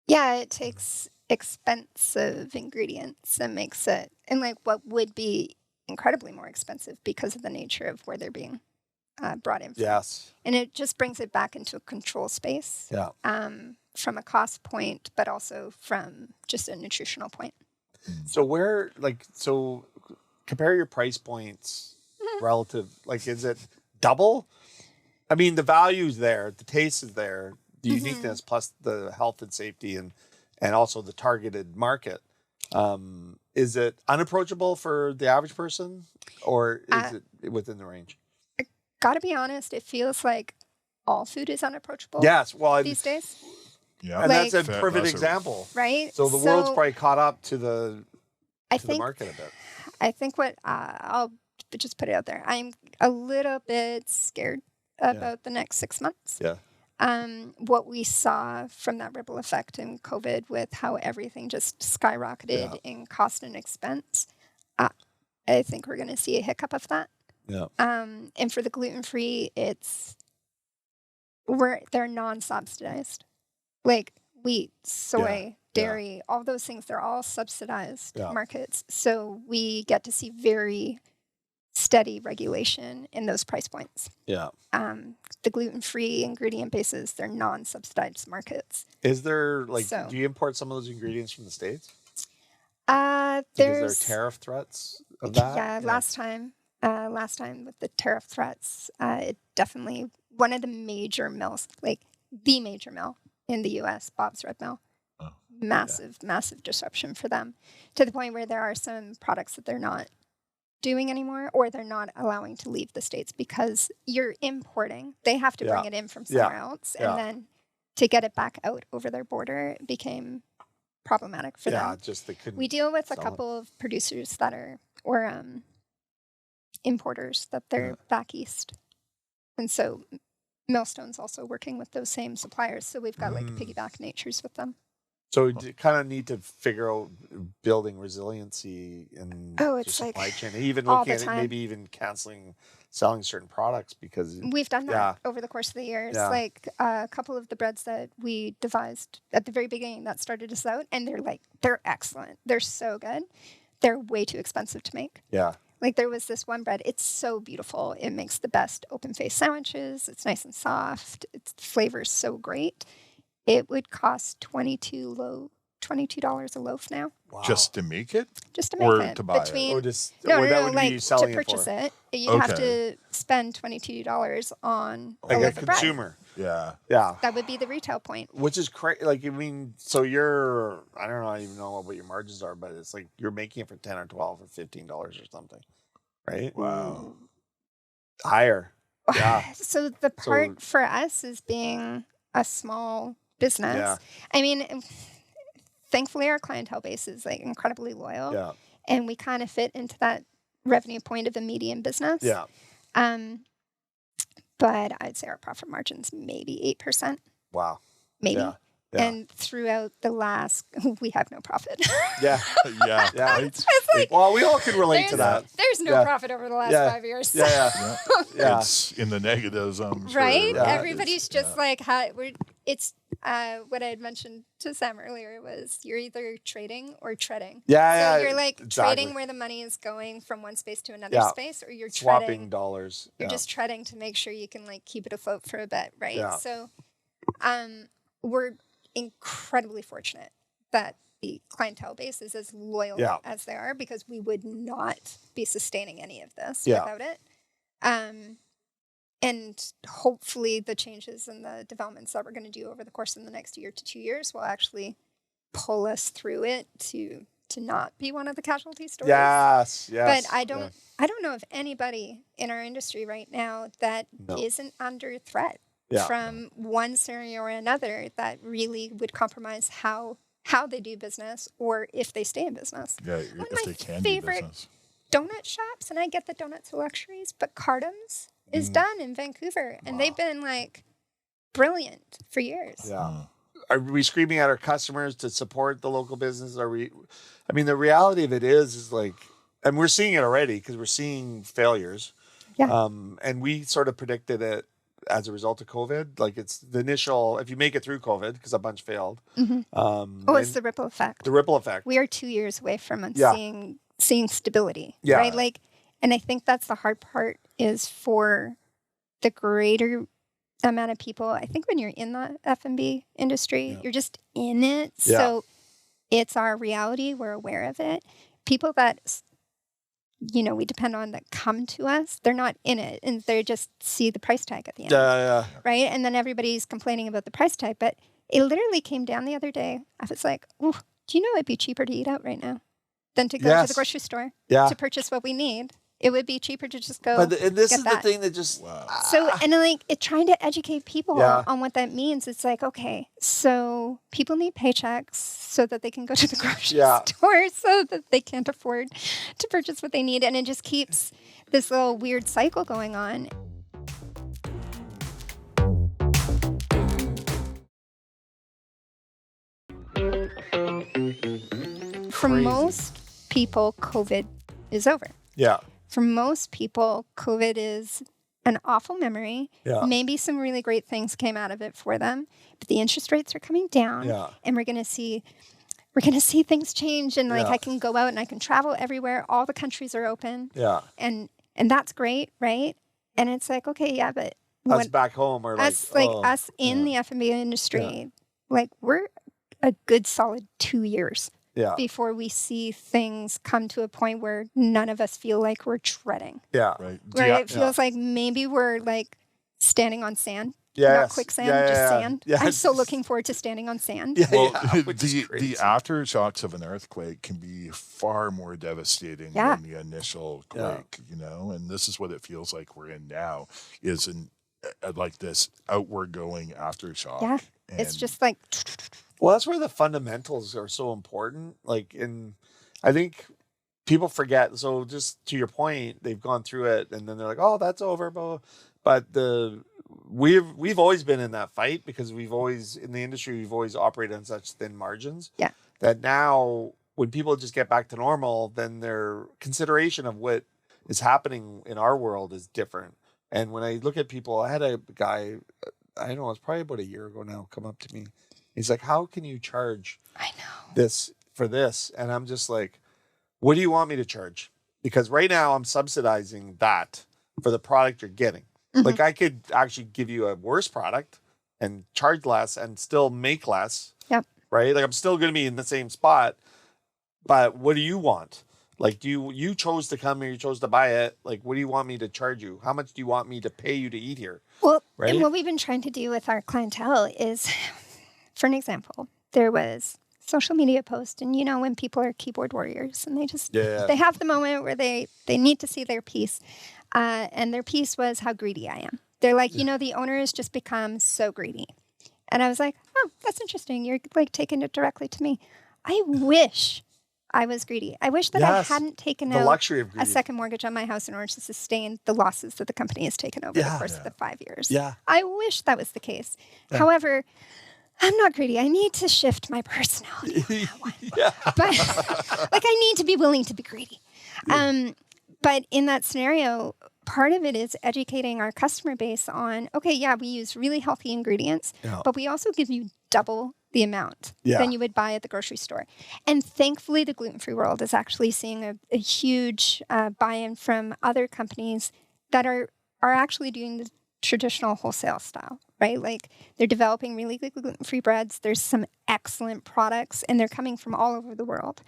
Yeah, it takes expensive ingredients and makes it, and like what would be incredibly more expensive because of the nature of where they're being brought in from. Yes. And it just brings it back into a control space. Yeah. From a cost point, but also from just a nutritional point. So compare your price points relative, like, is it double? I mean, the value's there, the taste is there, the uniqueness plus the health and safety and also the targeted market. Is it unapproachable for the average person or is it within the range? Gotta be honest, it feels like all food is unapproachable. Yes, well, these days, Yeah. and that's a Like- perfect That's a- example. right? So the world's probably caught up to the I the think market a bit. I think what I'll just put it out there. I'm a little bit scared about the next 6 months. Yeah. What we saw from that ripple effect in COVID with how everything just skyrocketed in cost and expense, I think we're going to see a hiccup of that. Yeah. And for the gluten-free, they're non-subsidized. Like wheat, soy, dairy, all those things, they're all subsidized markets. So we get to see very steady regulation in those price points. Yeah. The gluten-free ingredient bases, they're non-subsidized markets. Is there do you import some of those ingredients from the States? Is there tariff threats of that? Yeah, last time with the tariff threats, it definitely, one of the major mills, like the major mill in the U.S., Bob's Red Mill, massive disruption for them, to the point where there are some products that they're not doing anymore, or they're not allowing to leave the States because you're importing. They have to bring it in from somewhere else. And then to get it back out over their border became problematic for them. Just they couldn't. We deal with a couple of producers that are, or importers that they're back east. And so Millstone's also working with those same suppliers. So we've got like piggyback natures with them. So you kind of need to figure out building resiliency in your it's supply like chain, even all looking the at time. maybe even canceling selling certain products because We've done that over the course of the years. Yeah. Like a couple of the breads that we devised at the very beginning that started us out, and they're excellent. They're so good. They're way too expensive to make. Yeah. Like there was this one bread. It's so beautiful. It makes the best open face sandwiches. It's nice and soft. Its flavor is so great. It would cost $22 a loaf now. Wow. Just to make it? Just to make Or it. to buy it? Or just No, that would be like selling to purchase it You'd have to spend $22 on for. a Like loaf a of bread. consumer. Yeah. Yeah. That would be the retail point. Which is crazy. Like, I mean, so you're, I don't know, even know what your margins are, but it's like you're making it for 10 or 12 or $15 or something, right? Wow. Higher. Yeah. So the part for us is being a small business. Yeah. I mean, thankfully our clientele base is like incredibly loyal. Yeah. And we kind of fit into that revenue point of a medium business. Yeah. But I'd say our profit margin's maybe 8%. Wow. Maybe. Yeah. Yeah. And throughout the last, we have no profit. Yeah. Yeah. Yeah. It's like, Well, we all can relate to that. there's no Yeah. profit over the last Yeah. 5 years. Yeah. Yeah. Yeah. It's in the negatives, I'm sure. Right? Yeah. Everybody's just like, it's what I had mentioned to Sam earlier was you're either trading or treading. Yeah. So you're like exactly. trading where the money is going from one space to another Yeah. space, or you're Swapping treading. dollars. You're just treading to make sure you can like keep it afloat for a bit, right? Yeah. So we're incredibly fortunate that the clientele base is as loyal as they are, because we would not be sustaining any of this without it. And hopefully the changes and the developments that we're going to do over the course of the next year to 2 years will actually pull us through it to not be one of the casualty stories. Yes. But I don't know of anybody in our industry right now that isn't under threat from one scenario or another that really would compromise how they do business, or if they stay in business. Yeah, One of if my they can do favorite business. donut shops, and I get that donuts are luxuries, but Cardam's is done in Vancouver, and they've been like brilliant for years. Yeah. Are we screaming at our customers to support the local business? Are we? I mean, the reality of it is like, and we're seeing it already because we're seeing failures. Yeah. And we sort of predicted it as a result of COVID. Like it's the initial, if you make it through COVID, because a bunch failed. Mm-hmm. It's the ripple effect. The ripple effect. We are 2 years away from seeing stability. Yeah. Right. Like, and I think that's the hard part is for the greater amount of people. I think when you're in the F&B industry, you're just in it. Yeah. So it's our reality. We're aware of it. People that, we depend on that come to us, they're not in it, and they just see the price tag at the end. Yeah. Right. And then everybody's complaining about the price tag, but it literally came down the other day. I was like, "Ooh, do you know it'd be cheaper to eat out right now than to go to the grocery store to purchase what we need? It would be cheaper to just go." But this get is that. the thing that just So, and like trying to educate people on what that means. It's like, okay, so people need paychecks so that they can go to the grocery store, so that they can't afford to purchase what they need. And it just keeps this little weird cycle going on. For most people, COVID is over. Yeah. For most people, COVID is an awful memory. Yeah. Maybe some really great things came out of it for them, but the interest rates are coming down, and we're going to see things change. And like I can go out and I can travel everywhere. All the countries are open. Yeah. And that's great, right? And it's like, okay, but Us back home are us in the F&B industry, like we're a good solid 2 years. Yeah. Before we see things come to a point where none of us feel like we're treading. Yeah. Right. Where it feels like maybe we're like standing on sand not quicksand, just sand. Yeah, I'm so looking forward to standing on sand. Yeah, Well, which is the crazy. aftershocks of an earthquake can be far more devastating Yeah. than the initial Yeah. quake, and this is what it feels like we're in now, is like this outward going aftershock. Yeah. It's And just like, Well, that's where the fundamentals are so important. Like I think people forget. So just to your point, they've gone through it and then they're like, oh, that's over. But we've always been in that fight because we've always, in the industry, we've always operated on such thin margins. Yeah. That now when people just get back to normal, then their consideration of what is happening in our world is different. And when I look at people, I had a guy, I don't know, it's probably about a year ago now, come up to me. He's like, how can you charge I know. this for this? And I'm just like, what do you want me to charge? Because right now I'm subsidizing that for the product you're getting. Mhm. Like I could actually give you a worse product and charge less and still make less. Yep. Right? Like I'm still going to be in the same spot, but what do you want? Like, you chose to come here, you chose to buy it. Like, what do you want me to charge you? How much do you want me to pay you to eat here? Well, Right? and what we've been trying to do with our clientele is, for an example, there was social media post, and when people are keyboard warriors and they have the moment where they need to see their piece, and their piece was how greedy I am. They're like, the owner has just become so greedy. And I was like, oh, that's interesting. You're like taking it directly to me. I wish I was greedy. I wish that I Yes. hadn't taken The out luxury of a greed. second mortgage on my house in order to sustain the losses that the company has taken over the course of the 5 years. Yeah. I wish that was the case. Yeah. However, I'm not greedy. I need to shift my personality on that one. Yeah. But like, I need to be willing to be greedy. But in that scenario, part of it is educating our customer base on, okay, yeah, we use really healthy ingredients, Yeah. but we also give you double the amount Yeah. than you would buy at the grocery store. And thankfully, the gluten-free world is actually seeing a huge buy-in from other companies that are actually doing the traditional wholesale style, right? Like they're developing really good gluten-free breads. There's some excellent products, and they're coming from all over the world.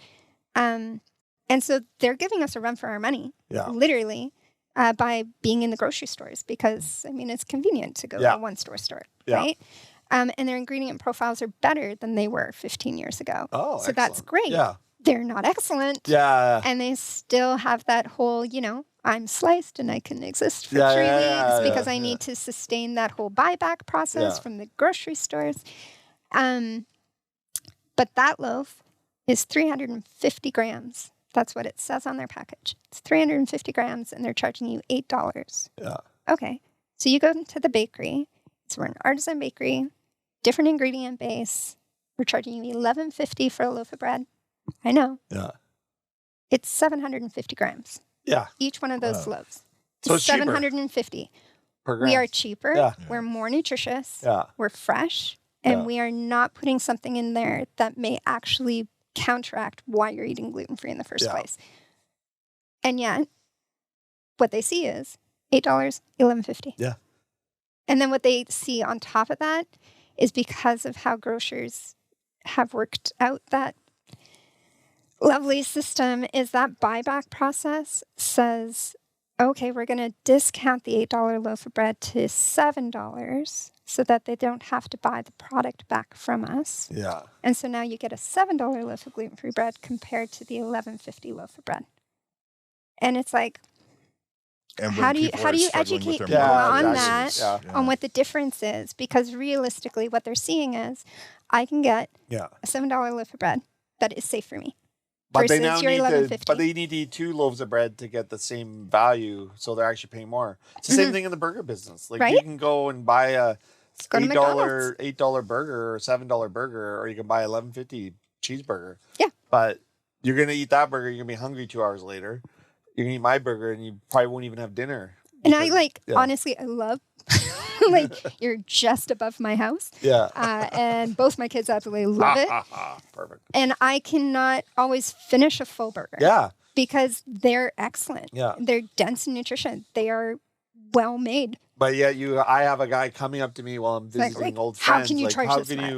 And so they're giving us a run for our money, Yeah. literally, by being in the grocery stores because, it's convenient to go Yeah. to one store, Yeah. right? And their ingredient profiles are better than they were 15 years ago. Oh, so that's excellent. great. Yeah. They're not excellent. Yeah. And they still have that whole, I'm sliced and I can exist for Yeah, 3 yeah, weeks yeah, because I yeah. need to sustain that whole buyback process Yeah. from the grocery stores. But that loaf is 350 grams. That's what it says on their package. It's 350 grams and they're charging you $8. Yeah. Okay. So you go to the bakery. So we're an artisan bakery, different ingredient base. We're charging you $11.50 for a loaf of bread. I know. Yeah. It's 750 grams. Yeah. Each one of those Wow. loaves. So it's cheaper 750. per We are gram. cheaper. Yeah. We're more nutritious. Yeah. We're fresh. And Yeah. we are not putting something in there that may actually counteract why you're eating gluten-free in the first Yeah. place. And yet, what they see is $8, $11.50. Yeah. And then what they see on top of that is because of how grocers have worked out that lovely system is that buyback process says, okay, we're going to discount the $8 loaf of bread to $7 so that they don't have to buy the product back from us. Yeah. And so now you get a $7 loaf of gluten-free bread compared to the $11.50 loaf of bread. And it's like, And how when do you people are struggling with educate their people on margins, that, Yeah. on what the difference is? Because realistically, what they're seeing is, I can get Yeah. a $7 loaf of bread that is safe for me. But they versus now your need to, $11.50. but they need to eat 2 loaves of bread to get the same value, so they're actually paying more. It's the same thing in the burger business. Like Right? you can go and buy a go to $8 burger or $7 burger, or you can buy $11.50 cheeseburger. Yeah. But you're gonna eat that burger, you're gonna be hungry 2 hours later. You're gonna eat my burger, and you probably won't even have dinner. And I because- yeah. honestly, I love, like, you're just above my house. Yeah. And both my kids absolutely love it. Perfect. And I cannot always finish a full burger. Yeah. Because they're excellent. Yeah. They're dense in nutrition. They are well made. But yet I have a guy coming up to me while I'm visiting Like, old how friends. can you like, charge how this can much?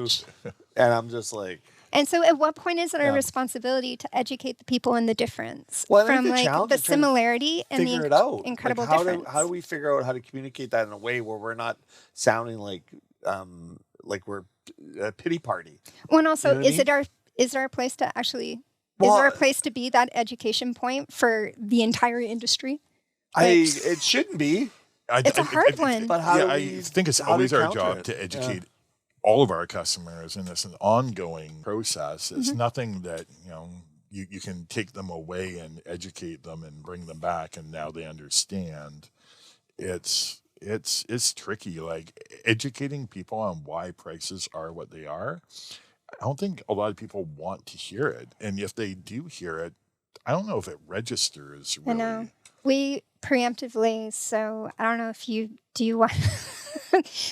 you? And I'm just like, And so at what point is it our Yeah. responsibility to educate the people in the difference Well, I think from the like challenge the is trying to similarity and figure the it out. incredible Like, difference? how do we figure out how to communicate that in a way where we're not sounding like we're a pity party? Well, and also, You know what I mean? is there a place to actually Well, is there a place to be that education point for the entire industry? it shouldn't be, It's a hard one. but how do I we? think it's how do always we our counter job it? to Yeah. educate all of our customers, and it's an ongoing process. It's Mm-hmm. nothing that you can take them away and educate them and bring them back, and now they understand. It's tricky. Like educating people on why prices are what they are. I don't think a lot of people want to hear it, and if they do hear it, I don't know if it registers I really. know. We preemptively, so I don't know if you want.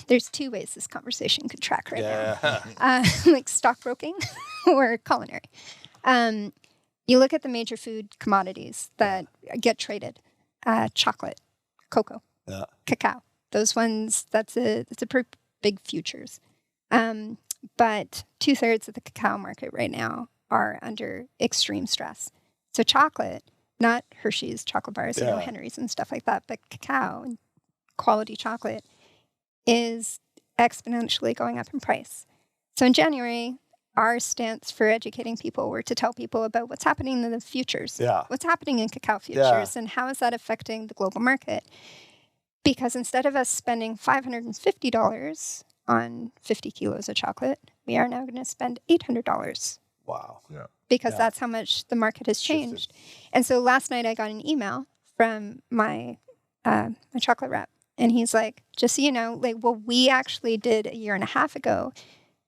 There's two ways this conversation could track right now. Yeah. Like stockbroking or culinary. You look at the major food commodities that get traded: chocolate, cocoa, Yeah. cacao. Those ones. It's a pretty big futures. But 2/3 of the cacao market right now are under extreme stress. So chocolate, not Hershey's chocolate bars, Yeah. Henry's and stuff like that, but cacao and quality chocolate is exponentially going up in price. So in January, our stance for educating people were to tell people about what's happening in the futures. Yeah. What's happening in cacao futures and how is that affecting the global market? Because instead of us spending $550 on 50 kilos of chocolate, we are now going to spend $800 Wow. because Yeah. that's how much the market has Shifted. changed. And so last night I got an email from my my chocolate rep, and he's like, just so you know, like what we actually did a year and a half ago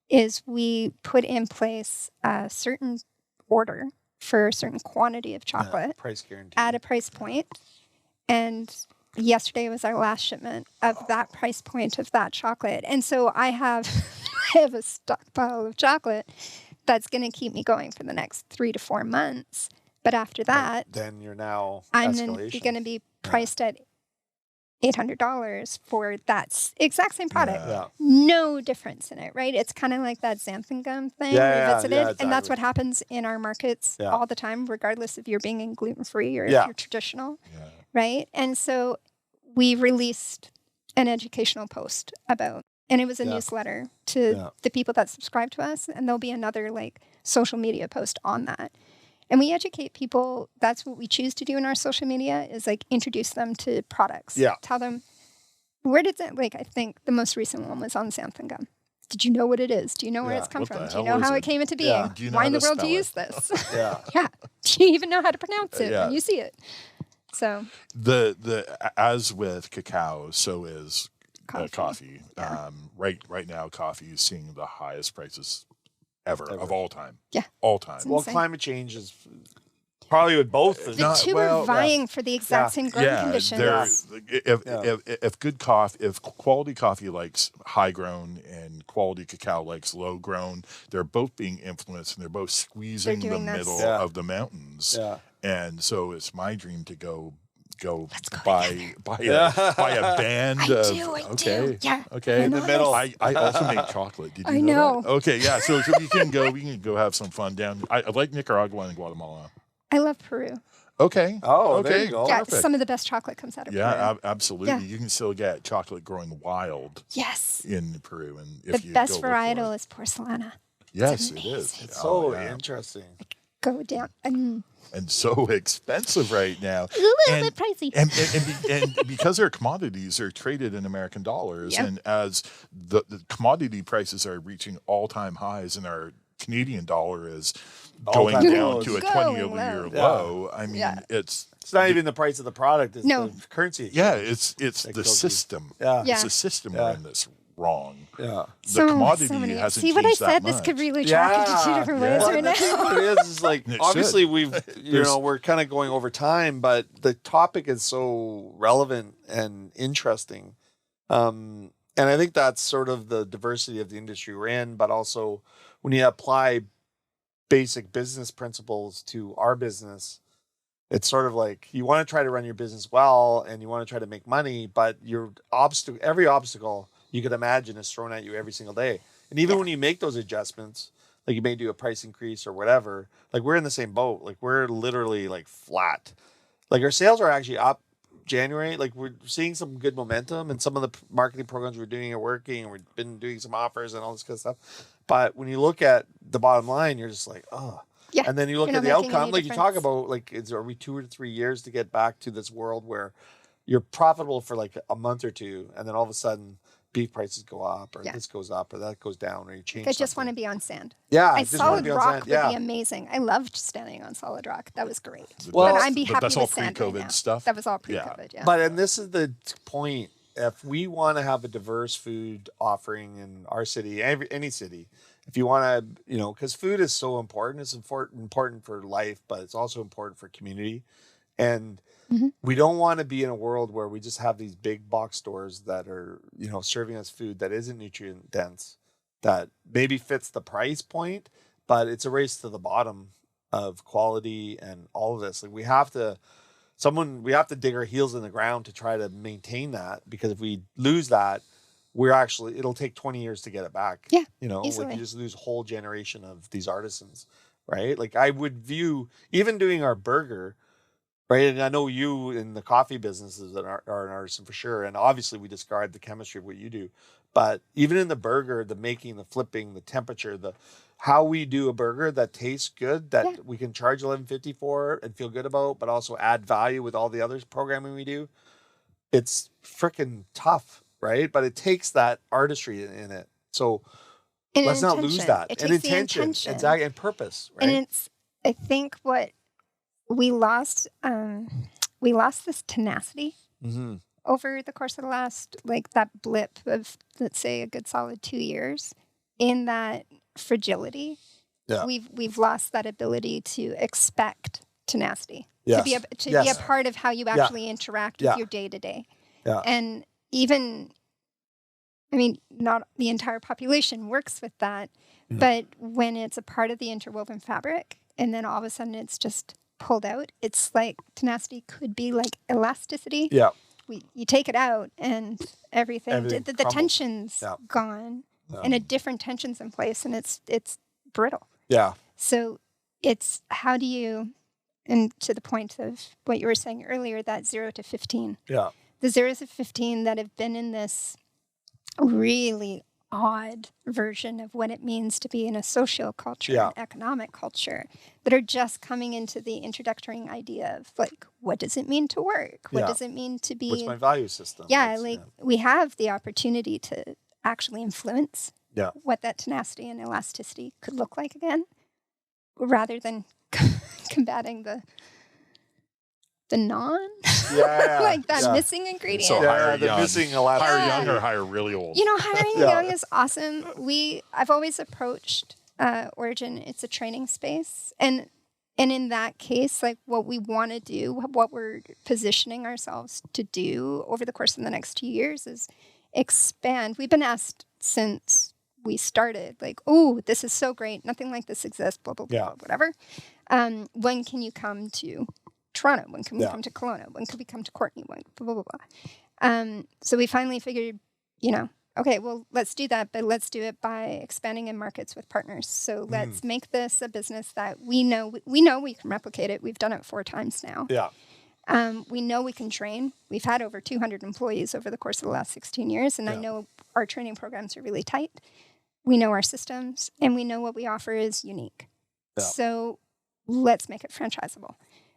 is we put in place a certain order for a certain quantity of Yeah. chocolate Price guarantee. at a price point, and yesterday was our last shipment of that price point of that chocolate. And so I have I have a stockpile of chocolate that's going to keep me going for the next 3 to 4 months. But after that, Then you're now I'm escalation. going to be priced at $800 for that exact same product. Yeah. No difference in it, right? It's kind of like that xanthan gum thing Yeah, revisited. yeah, And that's exactly. what happens in our markets Yeah. all the time, regardless if you're being gluten-free or if Yeah. you're traditional, Yeah. right? And so we released an educational post about, and it was a Yeah. newsletter to Yeah. the people that subscribe to us, and there'll be another like social media post on that. And we educate people. That's what we choose to do in our social media is like introduce them to products. Yeah. Tell them, where did that, like, I think the most recent one was on xanthan gum. Did you know what it is? Do you know where Yeah. it's come What the from? Do you hell know is how it? it came into being? Yeah. Do you know Why how in the to world do you spell use it? this? Yeah. Yeah. Do you even know how to pronounce it Yeah. when you see it? So The as with cacao, so is Coffee. coffee. Yeah. Right now, coffee is seeing the highest prices ever. Ever. Of all time. Yeah. All time. It's Well, insane. climate change is probably with both. the Not- two well, are vying for the exact same growing Yeah, conditions. if good coffee, if quality coffee likes high grown and quality cacao likes low grown, they're both being influenced and they're both squeezing the doing this. middle Yeah. of the mountains. Yeah. And so it's my dream to go Let's go buy Yeah. a band I of do. okay. Yeah. Okay. I In the know middle. this. I also make chocolate. Did you I know? that? know. Okay, yeah. So we can go have some fun down. I like Nicaragua and Guatemala. I love Peru. Okay. Oh, okay. there you go. Yeah, Perfect. some of the best chocolate comes out of Peru. Yeah, absolutely. Yeah. You can still get chocolate growing wild Yes. in Peru, and The if you best go look for varietal it. is porcelana. Yes, it amazing. is. It's Oh, so yeah. interesting. Go down. And so expensive right now. A little And- bit pricey. And because their commodities are traded in American dollars, Yep. and as the commodity prices are reaching all-time highs, and our Canadian dollar is going All-time down lows. to a Going 20-year low. low, I mean, Yeah. it's It's not even the price of the product; it's No. the currency. yeah, exchange. it's That the kills you. system. Yeah. Yeah. It's the system Yeah. we're in that's wrong. Yeah. The commodity many. hasn't See what I changed that said? This could much. really track into two Yeah. different Yeah. ways Well, right and I think now. what it is like It obviously should. we've we're kind of going over time, but the topic is so relevant and interesting, and I think that's sort of the diversity of the industry we're in. But also when you apply basic business principles to our business, it's sort of like you want to try to run your business well and you want to try to make money, but every obstacle you could imagine is thrown at you every single day. And even when you make those adjustments, like you may do a price increase or whatever. Like we're in the same boat. Like we're literally like flat. Like our sales are actually up January. Like we're seeing some good momentum, and some of the marketing programs we're doing are working, and we've been doing some offers and all this kind of stuff. But when you look at the bottom line, you're just like, oh. Yeah. And then you look You're at the not making outcome, any like you talk difference. about, like, are we 2 or 3 years to get back to this world where you're profitable for like a month or two, and then all of a sudden beef prices go up, or Yeah. this goes up, or that goes down, or you change. I just want to something. be on sand. Yeah, I just want to solid be on rock sand. would Yeah. be amazing. I loved standing on solid rock. That was great. Well, but I'd be happy that's with all sand right pre-COVID now. stuff. That was all Yeah. pre-COVID. Yeah. But and this is the point. If we want to have a diverse food offering in our city, any city, if you want to, because food is so important. It's important for life, but it's also important for community. And Mhm. we don't want to be in a world where we just have these big box stores that are, serving us food that isn't nutrient dense, that maybe fits the price point, but it's a race to the bottom of quality and all of this. Like we have to dig our heels in the ground to try to maintain that, because if we lose that, it'll take 20 years to get it back. Yeah, Like easily. you just lose a whole generation of these artisans, right? Like I would view even doing our burger, right? And I know you in the coffee businesses that are an artisan for sure. And obviously we described the chemistry of what you do, but even in the burger, the making, the flipping, the temperature, how we do a burger that tastes good, that we can charge $11.50 for and feel good about, but also add value with all the other programming we do. It's freaking tough, right? But it takes that artistry in it. So And let's not lose intention. that. It And takes the intention, intention. exactly, and purpose, right? And I think what we lost this tenacity Mm-hmm. over the course of the last, like that blip of, let's say, a good solid 2 years, in that fragility. Yeah. We've lost that ability to expect tenacity. Yes. To be a Yes. part of how you actually interact with your day to day. Yeah. And even, I mean, not the entire population works with that, but when it's a part of the interwoven fabric and then all of a sudden it's just pulled out, it's like tenacity could be like elasticity. Yeah. You take it out and everything the crumbles. tension's gone, and a different tension's in place, and it's brittle. Yeah. So it's how do you, and to the point of what you were saying earlier, that 0 to 15. Yeah. The 0 to 15 that have been in this really odd version of what it means to be in a social culture, an economic culture, that are just coming into the introductory idea of like, what does it mean to work? What does it mean to be? What's my value system? Yeah, we have the opportunity to actually influence Yeah. what that tenacity and elasticity could look like again, rather than combating the non, like that missing ingredient. So hire the young. missing elastic. Hire young or hire really old. Hiring young is awesome. I've always approached Origin. It's a training space, and in that case, like what we want to do, what we're positioning ourselves to do over the course of the next 2 years is expand. We've been asked since we started, like, oh, this is so great. Nothing like this exists, blah, blah, blah, whatever. When can you come to Toronto? When can we come to Kelowna? When can we come to Courtney? When, blah, blah, blah. So we finally figured, okay, well, let's do that, but let's do it by expanding in markets with partners. So let's make this a business that we know we can replicate it. We've done it 4 times now. Yeah. We know we can train. We've had over 200 employees over the course of the last 16 years, and I know our training programs are really tight. We know our systems, and we know what we offer is unique. Yeah. So let's make it franchisable.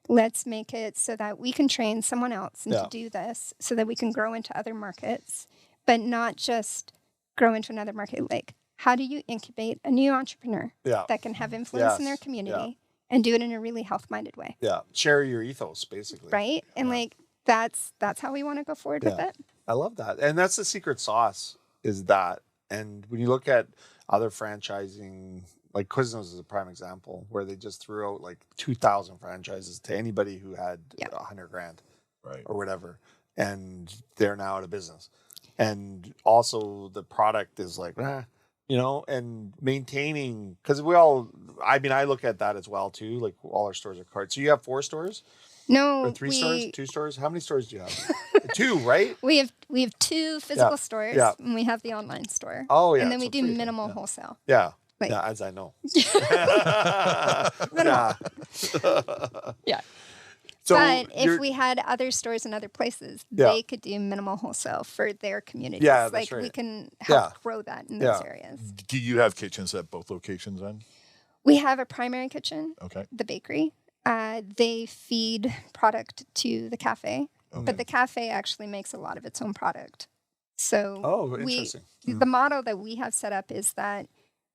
Let's make it so that we can train someone else and to do this so that we can grow into other markets, but not just grow into another market. Like, how do you incubate a new entrepreneur that can have influence in their community and do it in a really health-minded way? Yeah. Share your ethos, basically. Right? And like, that's how we want to go forward with it. I love that. And that's the secret sauce, is that. And when you look at other franchising, like Quiznos is a prime example, where they just threw out like 2,000 franchises to anybody who had $100,000 or whatever. And they're now out of business. And also the product is like, and maintaining, because I look at that as well too. Like all our stores are cards. So you have 4 stores? No, or 3 stores? 2 stores? How many stores do you have? 2, right? We have 2 physical stores, and we have the online store. Oh, yeah. And then we so do 3, minimal wholesale. Yeah. Like, Yeah, as I know. Minimal. Yeah. Yeah. So but if you're- we had other stores in other places, Yeah. they could do minimal wholesale for their communities. Yeah, that's like we right. can help Yeah. grow that in those Yeah. areas. Do you have kitchens at both locations then? We have a primary kitchen, Okay. the bakery. They feed product to the cafe, Okay. but the cafe actually makes a lot of its own product. So Oh, interesting. the model that we have set up is that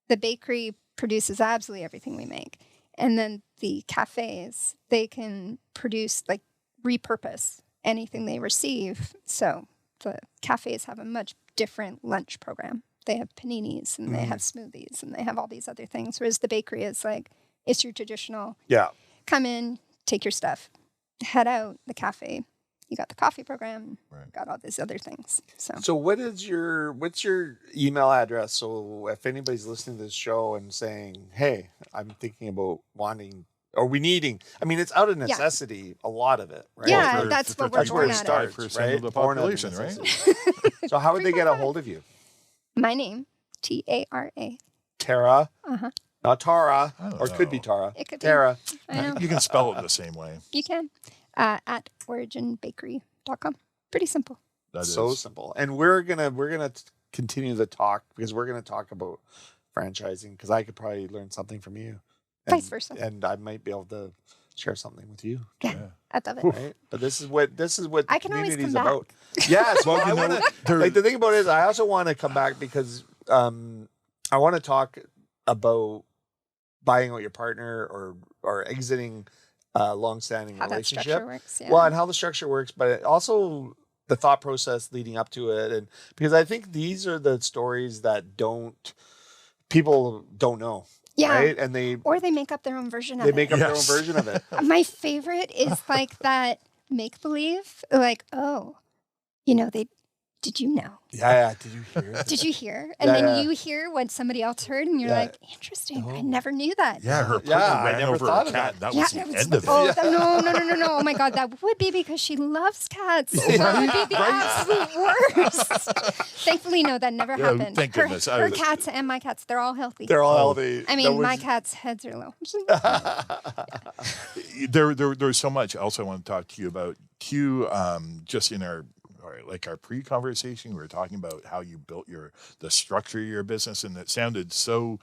the bakery produces absolutely everything we make. And then the cafes, they can produce, like, repurpose anything they receive. So the cafes have a much different lunch program. They have paninis and they have smoothies and they have all these other things. Whereas the bakery is like, it's your traditional, Yeah. come in, take your stuff, head out. The cafe, you got the coffee program, Right. got all these other things. So So what's your email address? So if anybody's listening to this show and saying, hey, I'm thinking about wanting or we needing, I mean, it's out of necessity, a lot of it, right? Yeah, For- that's for what we're That's where born it at. starts, 5% right? of the Born out of population, right? necessity. So how would they get a hold of you? my name, Tara. Tara, Uh-huh. not Tara, I don't or it could be know. Tara. It could be. Tara. I know. You can spell it the same way. You can. At originbakery.com. Pretty simple. That So is. simple. And we're gonna continue the talk because we're gonna talk about franchising because I could probably learn something from you. And, Vice versa. And I might be able to share something with you. Yeah. Yeah. I love it. Right? But this is what I can always community is come about. Yes. Well, Well, I you know, want to there- like the thing about it is I also want to come back because I want to talk about buying out your partner or exiting a long-standing How that relationship. structure works. Yeah. Well, and how the structure works, but also the thought process leading up to it, and because I think these are the stories that people don't know, yeah. right? And they Or they make up their own version of they it. make up their own Yes. version of it. My favorite is like that make believe. Like, oh, did you know? Yeah. Did you hear? Did you hear? And Yeah, then yeah. you hear what somebody else heard, and you're Yeah. like, interesting. I Oh. never knew that. Yeah, her partner Yeah, I ran never over thought a of cat. That Yeah, was the it was- end of it. Oh, no. Oh my God, that would be because she loves cats. That would be the absolute worst. Thankfully, no, that never Yeah, happened. thank goodness. Her cats and my cats, they're all healthy. They're all Oh. healthy. I mean, my cats' heads are low. There's so much else I want to talk to you about. Just in our pre-conversation, we were talking about how you built the structure of your business, and it sounded so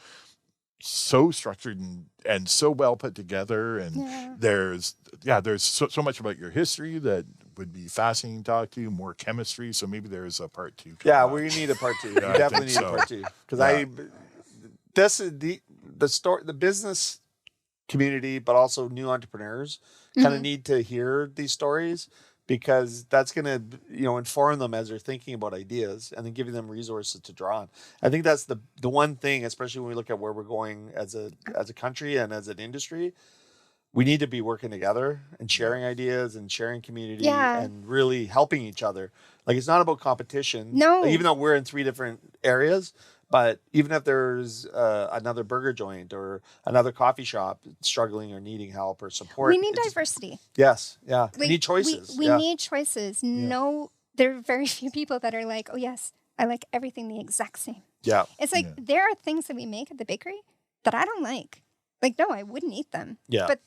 structured and so well put together. And Yeah. there's so much about your history that would be fascinating to talk to you. More chemistry, so maybe there's a part 2. Yeah, coming we up. need a part 2. Yeah, We I definitely think need a so. part 2 because Yeah. this is the business community, but also new entrepreneurs kind of need to hear these stories because that's going to inform them as they're thinking about ideas and then giving them resources to draw on. I think that's the one thing, especially when we look at where we're going as a country and as an industry. We need to be working together and sharing ideas and sharing community Yeah. and really helping each other. Like it's not about competition. No. Like, even though we're in 3 different areas, but even if there's another burger joint or another coffee shop struggling or needing help or support, We need it's- diversity. Yes, yeah. We Like, need choices. We yeah. need choices. No, there are very few people that are like, oh, yes, I like everything the exact same. yeah. It's like there are things that we make at the bakery that I don't like. Like, no, I wouldn't eat them. Yeah. But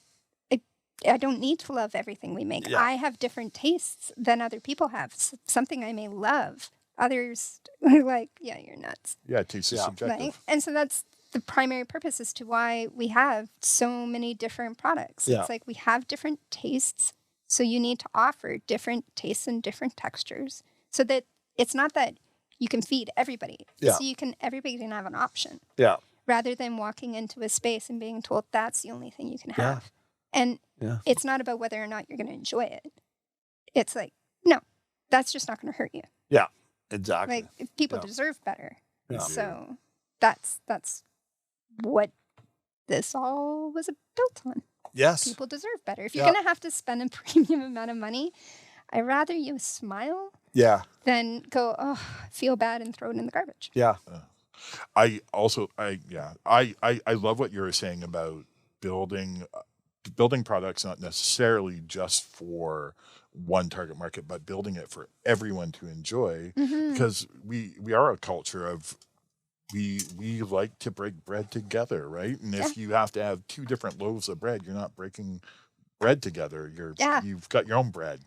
I don't need to love everything we make. Yeah. I have different tastes than other people have. Something I may love. Others are like, yeah, you're nuts. Yeah, taste is Yeah. subjective. Right? And so that's the primary purpose as to why we have so many different products. Yeah. It's like we have different tastes. So you need to offer different tastes and different textures so that it's not that you can feed everybody. Yeah. So everybody can have an option Yeah. rather than walking into a space and being told that's the only thing you can Yeah. have. And Yeah. it's not about whether or not you're going to enjoy it. It's like, no, that's just not going to hurt you. Yeah. Exactly. Like if people Yeah. deserve better. Yeah. So that's what this all was built on. Yes. People deserve better. If you're Yeah. going to have to spend a premium amount of money, I'd rather you smile Yeah. than go, oh, feel bad and throw it in the garbage. Yeah. I love what you were saying about building products not necessarily just for one target market, but building it for everyone to enjoy. Mm-hmm. Because we are a culture of we like to break bread together, right? And if you have to have two different loaves of bread, you're not breaking bread together. You've got your own bread.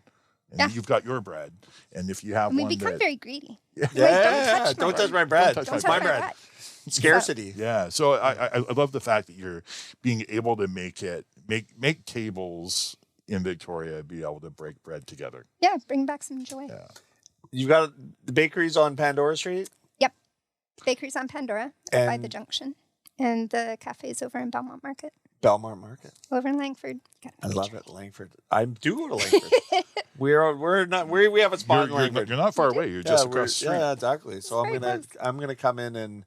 And you've got your bread. And if you have And we one become very greedy. Yeah, don't touch my bread. Don't touch my bread. Scarcity. Yeah. So I love the fact that you're being able to make tables in Victoria be able to break bread together. Yeah, bring back some joy. Yeah. You got the bakeries on Pandora Street? Yep. Bakery's on Pandora by the junction. And the cafe's over in Belmont Market. Belmont Market. Over in Langford. I love it, Langford. I do go to Langford. we have a spot in Langford. You're not far away. You're just across the street. Yeah, exactly. So It's I'm gonna come in and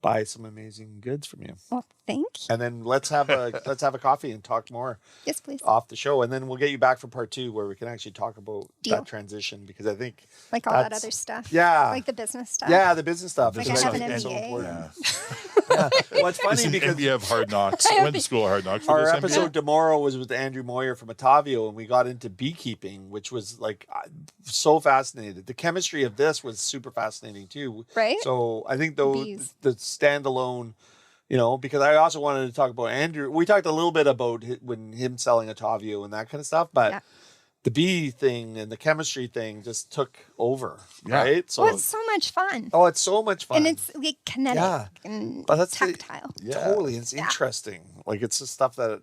buy some amazing goods from you. Well, thank you. And then let's have a coffee and talk more. Yes, please. Off the show, and then we'll get you back for part 2 where we can actually talk about Deal. that transition, because I think Like all that other stuff. Yeah. Like the business stuff. Yeah, the business stuff. Like It's I have an so MBA. important. Yeah. Well, it's funny It's an because MBA of Hard Knocks. I went to school of Hard Knocks. For our this episode MBA. tomorrow was with Andrew Moyer from Otavio, and we got into beekeeping, which was like so fascinating. The chemistry of this was super fascinating too. Right? So I think Bees. the standalone, because I also wanted to talk about Andrew. We talked a little bit about when him selling Otavio and that kind of stuff, but the bee thing and the chemistry thing just took over, right? So Well, it's so much fun. oh, it's so much fun. And it's like kinetic and But that's tactile. Totally. It's interesting. Like it's the stuff that,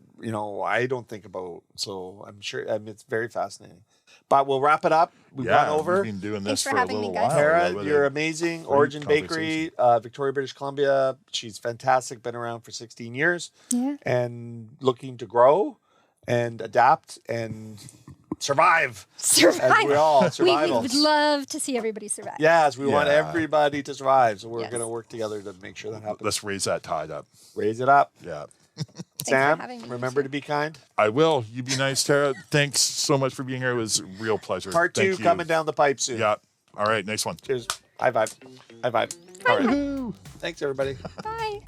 I don't think about. So I'm sure it's very fascinating. But we'll wrap it up. We've gone over. We've been doing Thanks this for for a having me, little guys. while. Tara, with you're a amazing. great Origin Bakery, conversation. Victoria, British Columbia. She's fantastic. Been around for 16 years. Yeah. And looking to grow and adapt and survive. Survive. As we all We survivals. would love to see everybody survive. Yes, we want Yeah. everybody to survive. So we're Yes. going to work together to make sure that happens. Let's raise that tide up. Raise it up. Yeah. for Sam, having me, remember too. to be kind. I will. You be nice, Tara. Thanks so much for being here. It was a real pleasure. Part 2 Thank you. coming down the pipe soon. Yeah. All right. Next one. Cheers. High five. High five. All right. Thanks, everybody. Bye.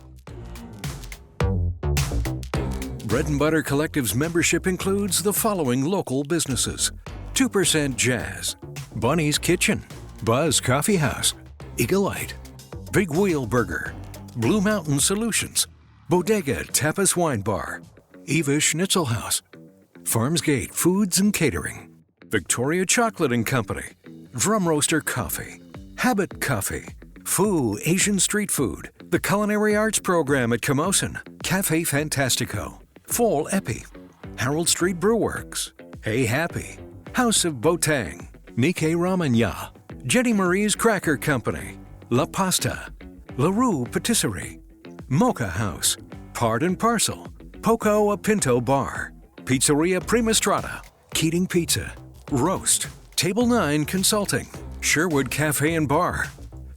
Bread and Butter Collective's membership includes the following local businesses: 2% Jazz, Bunny's Kitchen, Buzz Coffee House, Eagle-Ite, Big Wheel Burger, Blue Mountain Solutions, Bodega Tapas Wine Bar, Eva Schnitzel House, Farmsgate Foods and Catering, Victoria Chocolate and Company, Drum Roaster Coffee, Habit Coffee, Foo Asian Street Food, the Culinary Arts Program at Camosun, Cafe Fantastico, Fall Epi, Harold Street Brewworks, Hey Happy, House of Botang, Nikkei Ramen Ya, Jenny Marie's Cracker Company, La Pasta, La Rue Patisserie, Mocha House, Part and Parcel, Poco a Pinto Bar, Pizzeria Prima Strada, Keating Pizza, Roast, Table 9 Consulting, Sherwood Cafe and Bar,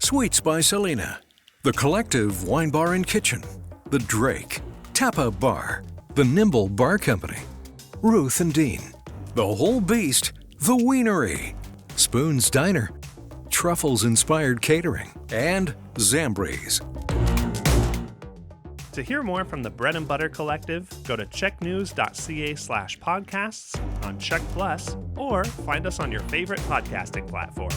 Sweets by Selena, The Collective Wine Bar and Kitchen, The Drake, Tapa Bar, The Nimble Bar Company, Ruth and Dean, The Whole Beast, The Wienery, Spoon's Diner, Truffles Inspired Catering, and Zambries. To hear more from the Bread and Butter Collective, go to checknews.ca/podcasts on Check Plus, or find us on your favorite podcasting platform.